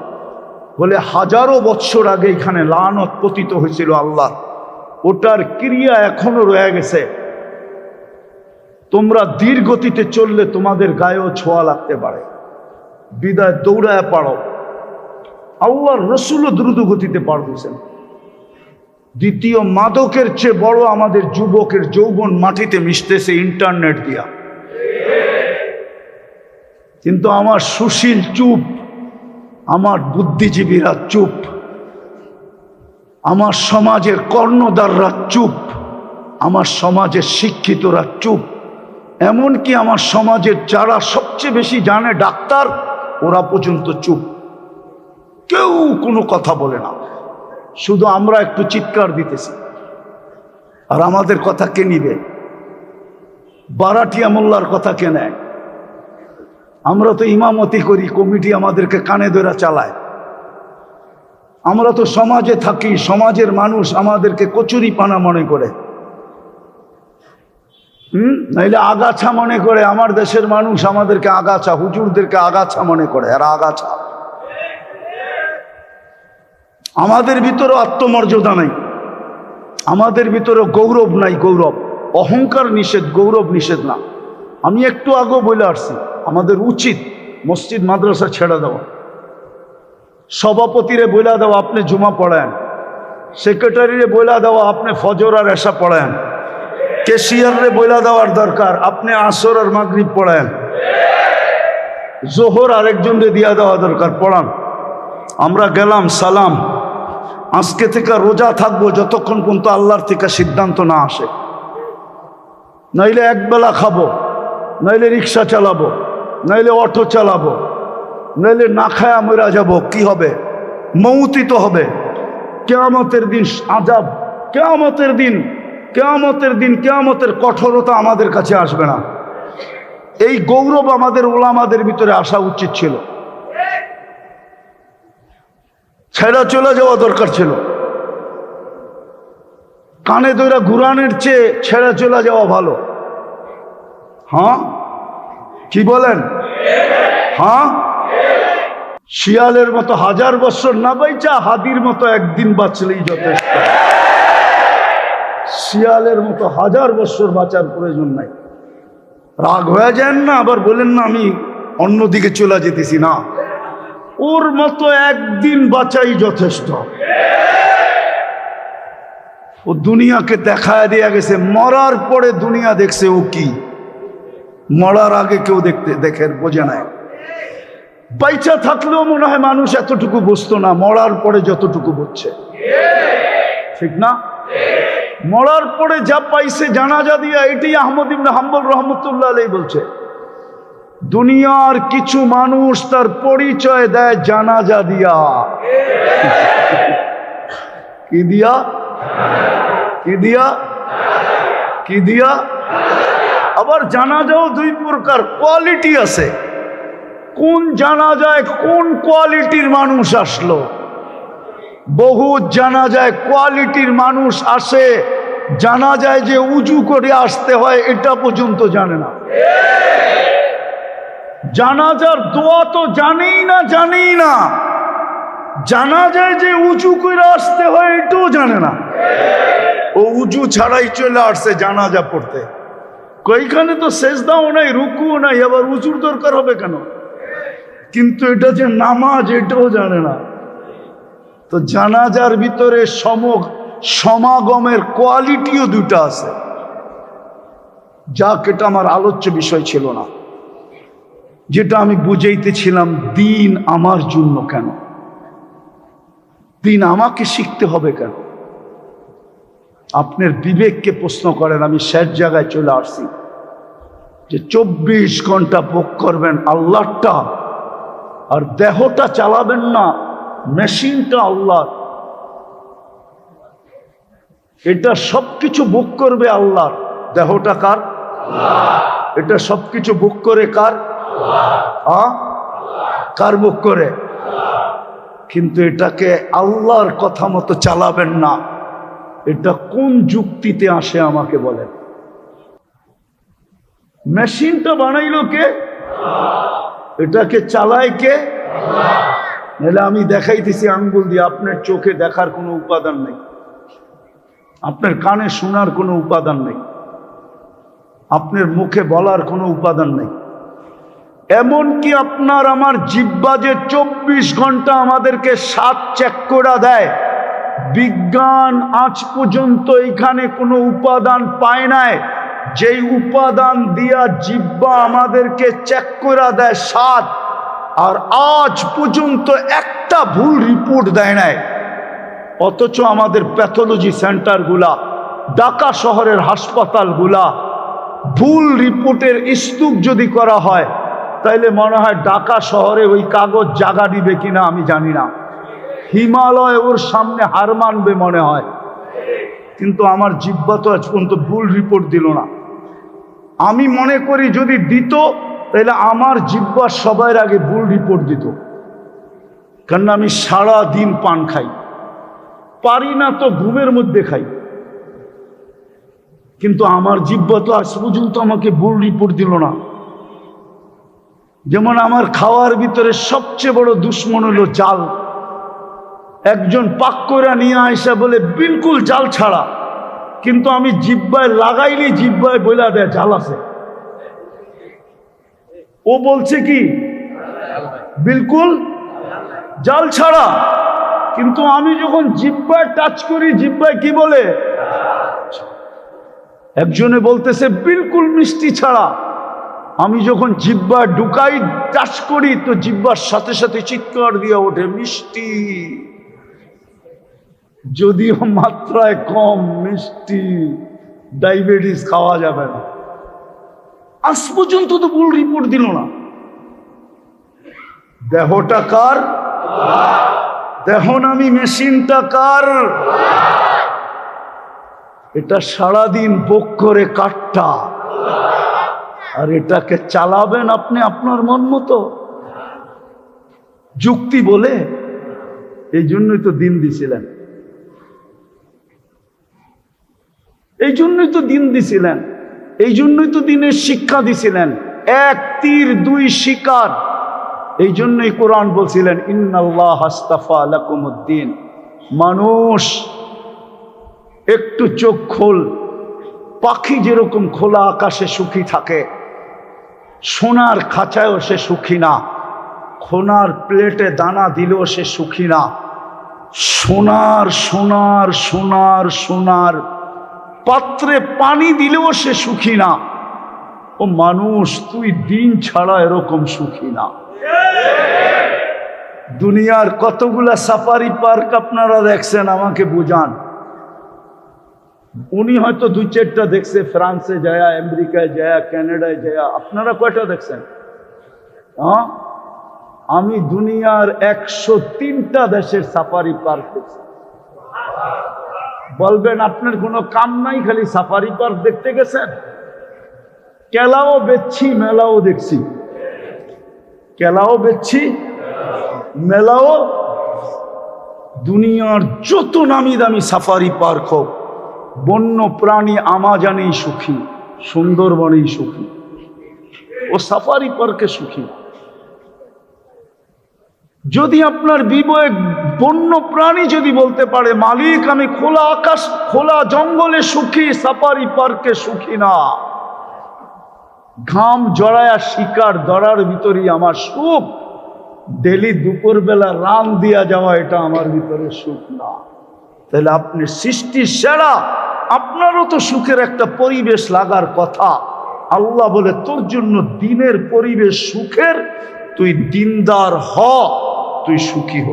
বলে হাজারো বৎসর আগে এখানে লানত পতিত হয়েছিল আল্লাহ, ওটার ক্রিয়া এখনো রয়ে গেছে। তোমরা ধীর গতিতে চললে তোমাদের গায়েও ছোঁয়া লাগতে পারে, বিদায় দৌড়ায় পারো। আল্লাহর রসুলও দ্রুত গতিতে পার হয়েছেন। দ্বিতীয়, মাদকের চেয়ে বড় আমাদের যুবকের যৌবন মাটিতে মিশতেছে ইন্টারনেট দিয়া। কিন্তু আমার সুশীল চুপ, আমার বুদ্ধিজীবীরা চুপ, আমার সমাজের কর্ণধাররা চুপ, আমার সমাজের শিক্ষিতরা চুপ, এমনকি আমার সমাজের যারা সবচেয়ে বেশি জানে ডাক্তার, ওরা পর্যন্ত চুপ। কেউ কোনো কথা বলে না, শুধু আমরা একটু চিৎকার দিতেছি। আর আমাদের কথা কে নিবে? বারাটিয়া মোল্লার কথা কে নেয়? আমরা তো ইমামতি করি, কমিটি আমাদেরকে কানে ধরে চালায়। আমরা তো সমাজে থাকি, সমাজের মানুষ আমাদেরকে কচুরি পানা মনে করে, নাইলে আগাছা মনে করে। আমার দেশের মানুষ আমাদেরকে আগাছা, হুজুরদেরকে আগাছা মনে করে, আর আগাছা। আমাদের ভিতরে আত্মমর্যাদা নাই, আমাদের ভিতরে গৌরব নাই। গৌরব, অহংকার নিষেধ, গৌরব নিষেধ না। আমি একটু আগেও বলে আসছি, আমাদের উচিত মসজিদ মাদ্রাসা ছেড়ে দেওয়া। সভাপতিরে বইলা দেওয়া আপনি জুমা পড়েন, সেক্রেটারিরে বইলা দেওয়া আপনি ফজর আর এশা পড়েন, ক্যাশিয়ারে বইলা দেওয়ার দরকার আপনি আসর আর মাগরিব পড়েন, জোহর আরেকজনরে দিয়া দেওয়া দরকার, পড়ান। আমরা গেলাম, সালাম। আজকে থেকে রোজা থাকবো যতক্ষণ পর্যন্ত আল্লাহর থেকে সিদ্ধান্ত না আসে। নাইলে একবেলা খাবো, নাইলে রিক্সা চালাবো, নাইলে অটো চালাবো, নাইলে না খায়া মরা যাব। কি হবে? মৌতি তো হবে। কিয়ামতের দিন আযাব, কিয়ামতের দিন, কিয়ামতের দিন, কিয়ামতের কঠোরতা আমাদের কাছে আসবে না। এই গৌরব আমাদের ওলামাদের ভিতরে আসা উচিত ছিল। ছেড়া চলে যাওয়া দরকার ছিল। কানে দইরা ঘুরানের চেয়ে ছেড়া চলে যাওয়া ভালো। হ্যাঁ, কি বলেন? হ্যাঁ, শিয়ালের মতো 1000 বছর না বাইচা হাদির মতো একদিন বাঁচলেই যথেষ্ট। শিয়ালের মতো 1000 বছর বাঁচার প্রয়োজন নাই। রাগ হয়ে যান না, আবার বলেন না আমি অন্যদিকে চলে যেতেছি। না, ওর মতো একদিন বাঁচাই যথেষ্ট। ও দুনিয়াকে দেখায় দিয়ে গেছে, মরার পরে দুনিয়া দেখছে ও কি। মরার আগে কেউ দেখে বোঝে নাই। বাইচা থাকলেও মনে হয় মানুষ এতটুকু বুঝতো না, মরার পরে যতটুকু বুঝছে। ঠিক না? মরার পরে যা পাইছে জানাজা দিয়া, এটাই আহমদ ইবনে হাম্বল রহমতুল্লাহ আলাইহি বলছে, দুনিয়ার কিছু মানুষ তার পরিচয় দেয় জানাজা দিয়া। কি দিয়া? কি দিয়া? কি দিয়া? আবার জানাজাও দুই প্রকার, কোয়ালিটি আছে। কোন জানাজায় কোন কোয়ালিটির মানুষ আসলো? বহু জানাজায় কোয়ালিটির মানুষ আসে, জানাজায় যে উজু করে আসতে হয় এটা পর্যন্ত জানে না। জানাজার দোয়া তো জানেই না, জানেই না। জানা যায় যে উঁচু করে আসতে হয় এটাও জানে না, ও উঁচু ছাড়াই চলে আসছে জানাজা পড়তে। কইখানে তো সেজদাও নাই, রুকুও নাই, আবার উঁচুর দরকার হবে কেন? কিন্তু এটা যে নামাজ এটাও জানে না। তো জানাজার ভিতরে সমাগমের কোয়ালিটিও দুটা আছে। যাক, এটা আমার আলোচ্য বিষয় ছিল না। যেটা আমি বুঝাইতেছিলাম, দিন আমার জন্য কেন, দিন আমাকে শিখতে হবে কেন? আপনার বিবেককে প্রশ্ন করেন। আমি শেষ জায়গায় চলে আসছি যে 24 ঘন্টা ভোগ করবেন আল্লাহটা, আর দেহটা চালাবেন না, মেশিনটা আল্লাহ। এটা সবকিছু ভোগ করবে আল্লাহ। দেহটা কার? এটা সবকিছু ভোগ করে কার? কার ভোগ করে? কিন্তু এটাকে আল্লাহর কথা মতো চালাবেন না। এটা কোন যুক্তিতে আসে আমাকে বলেন? মেশিনটা বানাইলো কে? এটাকে চালায় কে? নাহলে আমি দেখাইতেছি আঙ্গুল দিয়ে, আপনার চোখে দেখার কোনো উপাদান নেই, আপনার কানে শোনার কোনো উপাদান নেই, আপনার মুখে বলার কোনো উপাদান নেই। এমনকি আপনার আমার জিহ্বা যে 24 ঘন্টা আমাদেরকে স্বাদ চেক করে দেয়, বিজ্ঞান আজ পর্যন্ত এখানে কোনো উপাদান পায় নাই যেই উপাদান দিয়া জিহ্বা আমাদেরকে চেক করে দেয় স্বাদ, আর আজ পর্যন্ত একটা ভুল রিপোর্ট দেয় নাই। অথচ আমাদের প্যাথোলজি সেন্টারগুলা, ঢাকা শহরের হাসপাতালগুলা, ভুল রিপোর্টের স্তূপ যদি করা হয় তাইলে মনে হয় ঢাকা শহরে ওই কাগজ জাগা দিবে কিনা আমি জানি না, হিমালয় ওর সামনে হার মানবে মনে হয়। কিন্তু আমার জিহ্বা তো আজ পর্যন্ত ভুল রিপোর্ট দিল না। আমি মনে করি যদি দিত তাহলে আমার জিহ্বা সবার আগে ভুল রিপোর্ট দিত, কারণ আমি সারা দিন পান খাই, পারি না তো ঘুমের মধ্যে খাই, কিন্তু আমার জিহ্বা তো আজ পর্যন্ত আমাকে ভুল রিপোর্ট দিল না। যেমন আমার খাওয়ার ভিতরে সবচেয়ে বড় দুশ্মন হলো জাল। একজন পাক করে নিয়ে আইসা বলে বিলকুল জাল ছাড়া, কিন্তু আমি জিহ্বায় লাগাইলি জিহ্বায় বইলা দেয় জাল আছে। ও বলছে কি বিলকুল জাল ছাড়া, কিন্তু আমি যখন জিহ্বায় টাচ করি জিহ্বায় কি বলে? একজনে বলতেছে বিলকুল মিষ্টি ছাড়া, আমি যখন জিহ্বা ঢুকাই টাচ করি তো জিহ্বার সাথে সাথে চিৎকার দিয়ে ওঠে মিষ্টি, যদিও মাত্রায় কম মিষ্টি, ডায়াবেটিস খাওয়া যাবে না। আজ পর্যন্ত তো ভুল রিপোর্ট দিল না। দেহটা কার? দেহ নামি মেশিনটা কার? এটা সারাদিন ভোগ করে কাঠটা, আর এটাকে চালাবেন আপনি আপনার মন মতো যুক্তি বলে। এই জন্যই তো দিন দিছিলেন, এই জন্যই তো দিন দিছিলেন, এই জন্যই তো দিনের শিক্ষা দিছিলেন। এক তীর দুই শিকার। এই জন্যই কোরআন বলছিলেন ইন্নাল্লাহ আস্তাফা লাকুমুদ্দিন। মানুষ একটু চোখ খোল, পাখি যেরকম খোলা আকাশে সুখী থাকে, সোনার খাঁচায়ও সে সুখী না, সোনার প্লেটে দানা দিলেও সে সুখী না, সোনার সোনার সোনার সোনার পাত্রে পানি দিলেও সে সুখী না। ও মানুষ, তুই দিন ছাড়া এরকম সুখী না। দুনিয়ার কতগুলা সাফারি পার্ক আপনারা দেখছেন, আমাকে বুঝান। উনি হয়তো 2-4টা দেখছে, ফ্রান্সে যায়, আমেরিকায় যায়, কানাডায় যায়। আপনারা কয়টা দেখছেন? হ্যাঁ, আমি দুনিয়ার 103টা দেশের সাফারি পার্ক দেখছি। বলবেন আপনার কোনো কাম নাই, খালি সাফারি পার্ক দেখতে গেছেন? কেলাও বেচছি, মেলাও দেখছি। কেলাও বেচছি, মেলাও। দুনিয়ার যত নামি দামি সাফারি পার্ক হোক, বন্য প্রাণী আমাজনেই সুখী, সুন্দরবনেই সুখী, ও সাফারি পার্কে সুখী। যদি আপনার বিবেক বন্য প্রাণী যদি বলতে পারে মালিক আমি খোলা আকাশ খোলা জঙ্গলে সুখী, সাফারি পার্কে সুখী না, ঘাম জড়ায়া শিকার ধরার ভিতরেই আমার সুখ, ডেলি দুপুরবেলা রান দিয়া যাওয়া এটা আমার ভিতরে সুখ না, তাহলে আপনি সৃষ্টির সেরা, আপনারও তো সুখের একটা পরিবেশ লাগার কথা। আল্লাহ বলে তোর জন্য দিনের পরিবেশ সুখের, তুই দিনদার হ, তুই সুখী হ।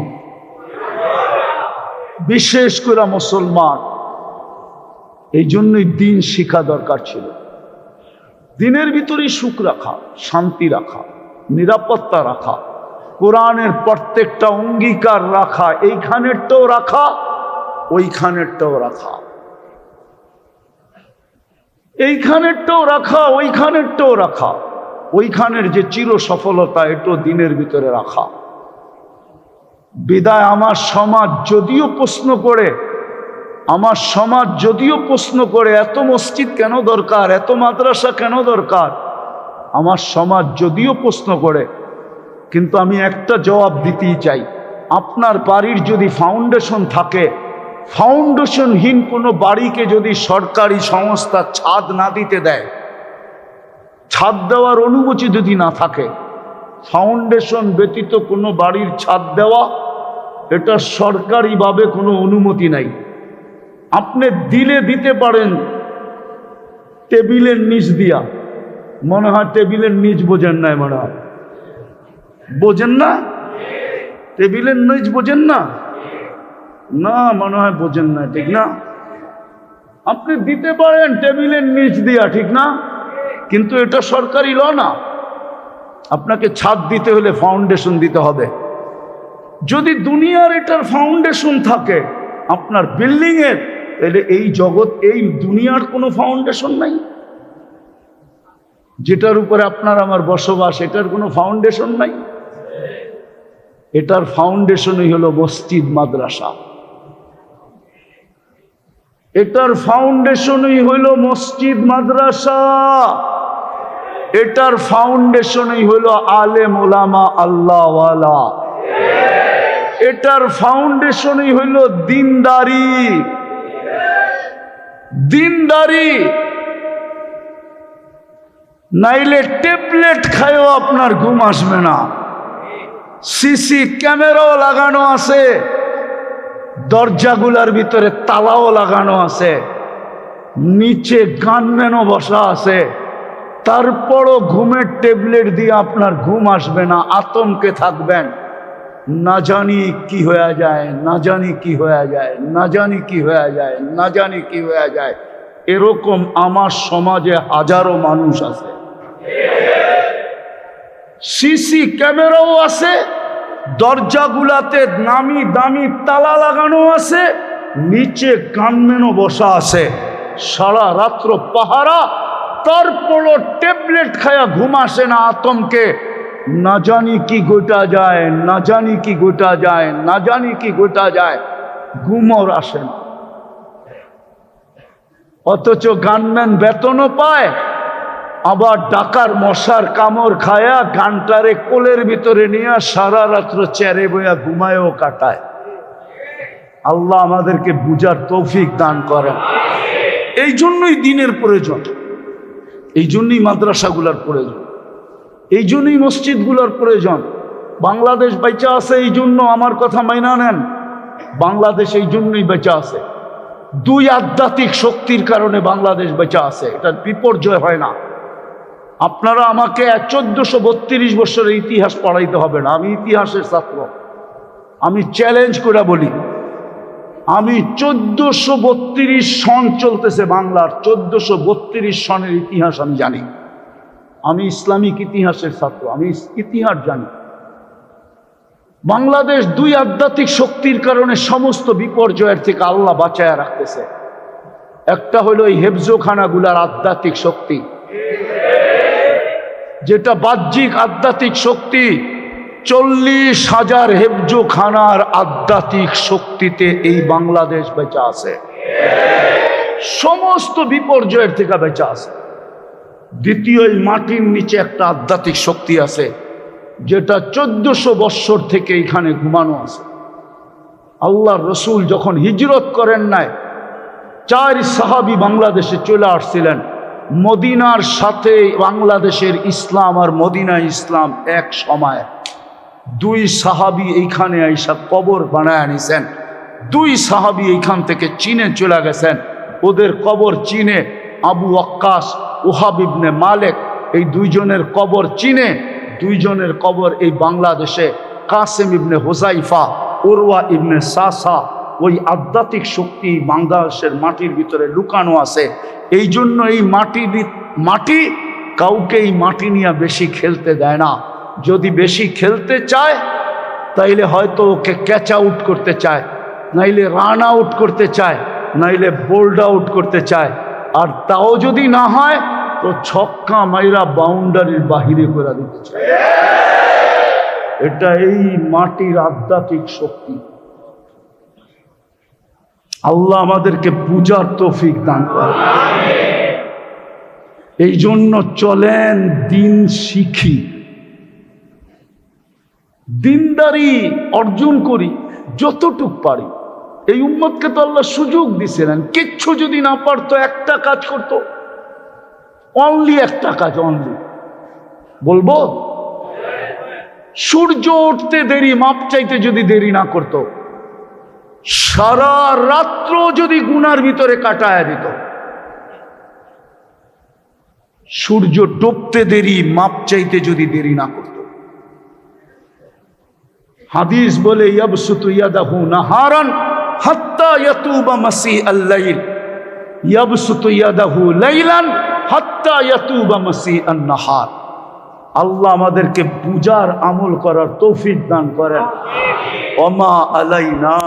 বিশেষ করে মুসলমান, এই জন্যই দিন শিখা দরকার ছিল। দিনের ভিতরে সুখ রাখা, শান্তি রাখা, নিরাপত্তা রাখা, কোরআনের প্রত্যেকটা অঙ্গীকার রাখা, এইখানেরটাও রাখা, ওইখানেরটাও রাখা, এইখানেরটাও রাখা, ওইখানেরটাও রাখা, ওইখানের যে চির সফলতা এটাও দিনের ভিতরে রাখা। বিদায় আমার সমাজ যদিও প্রশ্ন করে, আমার সমাজ যদিও প্রশ্ন করে এত মসজিদ কেন দরকার, এত মাদ্রাসা কেন দরকার, আমার সমাজ যদিও প্রশ্ন করে, কিন্তু আমি একটা জবাব দিতেই চাই। আপনার বাড়ির যদি ফাউন্ডেশন থাকে, ফাউন্ডেশনহীন কোনো বাড়িকে যদি সরকারি সংস্থা ছাদ না দিতে দেয়, ছাদ দেওয়ার অনুমতি যদি না থাকে, ফাউন্ডেশন ব্যতীত কোনো বাড়ির ছাদ দেওয়া এটা সরকারিভাবে কোনো অনুমতি নাই। আপনি দিলে দিতে পারেন টেবিলের নিচ দিয়া, মনে হয় টেবিলের নিচ বোঝেন না, মনে হয় বোঝেন না, টেবিলের নিচ বোঝেন না, না মনে হয় বোঝেন না, ঠিক না? আপনি দিতে পারেন টেবিলের নিচ দিয়া, ঠিক না? কিন্তু এটা সরকারি ল না। আপনাকে ছাদ দিতে হলে ফাউন্ডেশন দিতে হবে। যদি দুনিয়ার এটার ফাউন্ডেশন থাকে আপনার বিল্ডিং এর, তাহলে এই জগৎ এই দুনিয়ার কোনো ফাউন্ডেশন নাই। যেটার উপরে আপনার আমার বসবাস এটার কোনো ফাউন্ডেশন নাই। এটার ফাউন্ডেশনই হলো মসজিদ মাদ্রাসা, এটার ফাউন্ডেশনই হইল মসজিদ মাদ্রাসা, এটার ফাউন্ডেশনই হইল আলেম ওলামা আল্লাহওয়ালা, এটার ফাউন্ডেশনই হইল দিনদারি। দিনদারি নাইলে ট্যাবলেট খায়ও আপনার ঘুম আসবে না। সিসি ক্যামেরাও লাগানো আছে, দরজাগুলার ভিতরে তালাও লাগানো আছে, নিচে গানম্যানও বসা আছে, তারপরও ঘুমের ট্যাবলেট দিয়ে আপনার ঘুম আসবে না, আতঙ্কে থাকবেন। না জানি কি হয়ে যায়, না জানি কি হয়ে যায়, না জানি কি হয়ে যায়, না জানি কি হয়ে যায়। এরকম আমার সমাজে হাজারো মানুষ আছে। সিসি ক্যামেরাও আছে, দরজাগুলাতে নামি দামি তালা লাগানো আছে, নিচে গানম্যানও বসা আছে, সারা রাত্র পাহারা, তারপরও ট্যাবলেট খায়া ঘুম আসে না আতঙ্কে। না জানি কি গোটা যায়, না জানি কি গোটা যায়, না জানি কি গোটা যায়, ঘুমও আসে না। অথচ গানম্যান বেতনও পায়, আবার ডাকার মশার কামড় খায়া গানটারে কোলের ভিতরে নিয়ে সারা রাত্র চেয়ারে বইয়া ঘুমায়ও কাটায়। আল্লাহ আমাদেরকে বুঝার তৌফিক দান করেন। এই জন্যই দিনের প্রয়োজন, এই জন্যই মাদ্রাসাগুলোর প্রয়োজন, এই জন্যই মসজিদগুলোর প্রয়োজন। বাংলাদেশ বেঁচে আছে এই জন্য, আমার কথা মাইনা নেন, বাংলাদেশ এই জন্যই বেঁচে আছে। দুই আধ্যাত্মিক শক্তির কারণে বাংলাদেশ বেঁচে আছে, এটার বিপর্যয় হয় না। আপনারা আমাকে 1432 বছরের ইতিহাস পড়াইতে হবে না, আমি ইতিহাসের ছাত্র। আমি চ্যালেঞ্জ করে বলি, আমি 1432 সন চলতেছে বাংলার, 1432 সনের ইতিহাস আমি জানি। আমি ইসলামিক ইতিহাসের ছাত্র, আমি ইতিহাস জানি। বাংলাদেশ দুই আধ্যাত্মিক শক্তির কারণে সমস্ত বিপর্যয়ের থেকে আল্লাহ বাঁচায়া রাখতেছে। একটা হলো এই হেফজোখানাগুলার আধ্যাত্মিক শক্তি, যেটা বাহ্যিক আধ্যাত্মিক শক্তি। 40,000 হেফজোখানার আধ্যাত্মিক শক্তিতে এই বাংলাদেশ বেঁচে আছে, সমস্ত বিপর্যয়ের থেকে বেঁচে আছে। দ্বিতীয়, এই মাটির নিচে একটা আধ্যাত্মিক শক্তি আছে, যেটা 1400 বৎসর থেকে এখানে ঘুমানো আছে। আল্লাহর রসুল যখন হিজরত করেন নাই, 4 সাহাবী বাংলাদেশে চলে আসছিলেন। মদিনার সাথে বাংলাদেশের ইসলাম আর মদিনা ইসলাম এক সময়। 2 সাহাবী এইখানে আইসা কবর বানায় আনিছেন। 2 সাহাবী এইখান থেকে চীনে চলে গেছেন। ওদের কবর চীনে। আবু ওয়াক্কাস, ওহাব ইবনে মালিক, এই 2 জনের কবর চীনে। 2 জনের কবর এই বাংলাদেশে। কাসেম ইবনে হুজাইফা, উরওয়া ইবনে সাসা। ওই আধ্যাত্মিক শক্তি বাংলাদেশের মাটির ভিতরে লুকানো আছে। এই জন্য এই মাটি কাউকে এই মাটি নিয়ে বেশি খেলতে দেয় না। যদি বেশি খেলতে চায় তাইলে হয়তো ওকে ক্যাচ আউট করতে চায়, নাইলে রান আউট করতে চায়, নাইলে বোল্ড আউট করতে চায়। আর তাও যদি না হয় তো ছক্কা মাইরা বাউন্ডারির বাহিরে করে দিতে চায়। এটা এই মাটির আধ্যাত্মিক শক্তি। আল্লাহ আমাদেরকে বুঝার তৌফিক দান করে। এই জন্য চলেন দিন শিখি, দিনদারি অর্জন করি যতটুক পারি। এই উম্মতকে তো আল্লাহ সুযোগ দিছিলেন। কিচ্ছু যদি না পারতো একটা কাজ করতো, অনলি একটা কাজ, অনলি বলবো সূর্য উঠতে দেরি মাপ চাইতে যদি দেরি না করত, সারা রাত্র যদি গুনার ভিতরে কাটায় দিত, সূর্য ডুবতে দেরি মাপ চাইতে যদি দেরি না করত। হাদিস বলে ইয়াবসুতু ইয়াদাহু নাহারান হাত্তা ইয়াতুবা মাসিআল লাইল, ইয়াবসুতু ইয়াদাহু লাইলান হাত্তা ইয়াতুবা মাসিআন নাহার। আল্লাহ আমাদেরকে বুঝার আমল করার তৌফিক দান করেন। ওমা আলাইনা।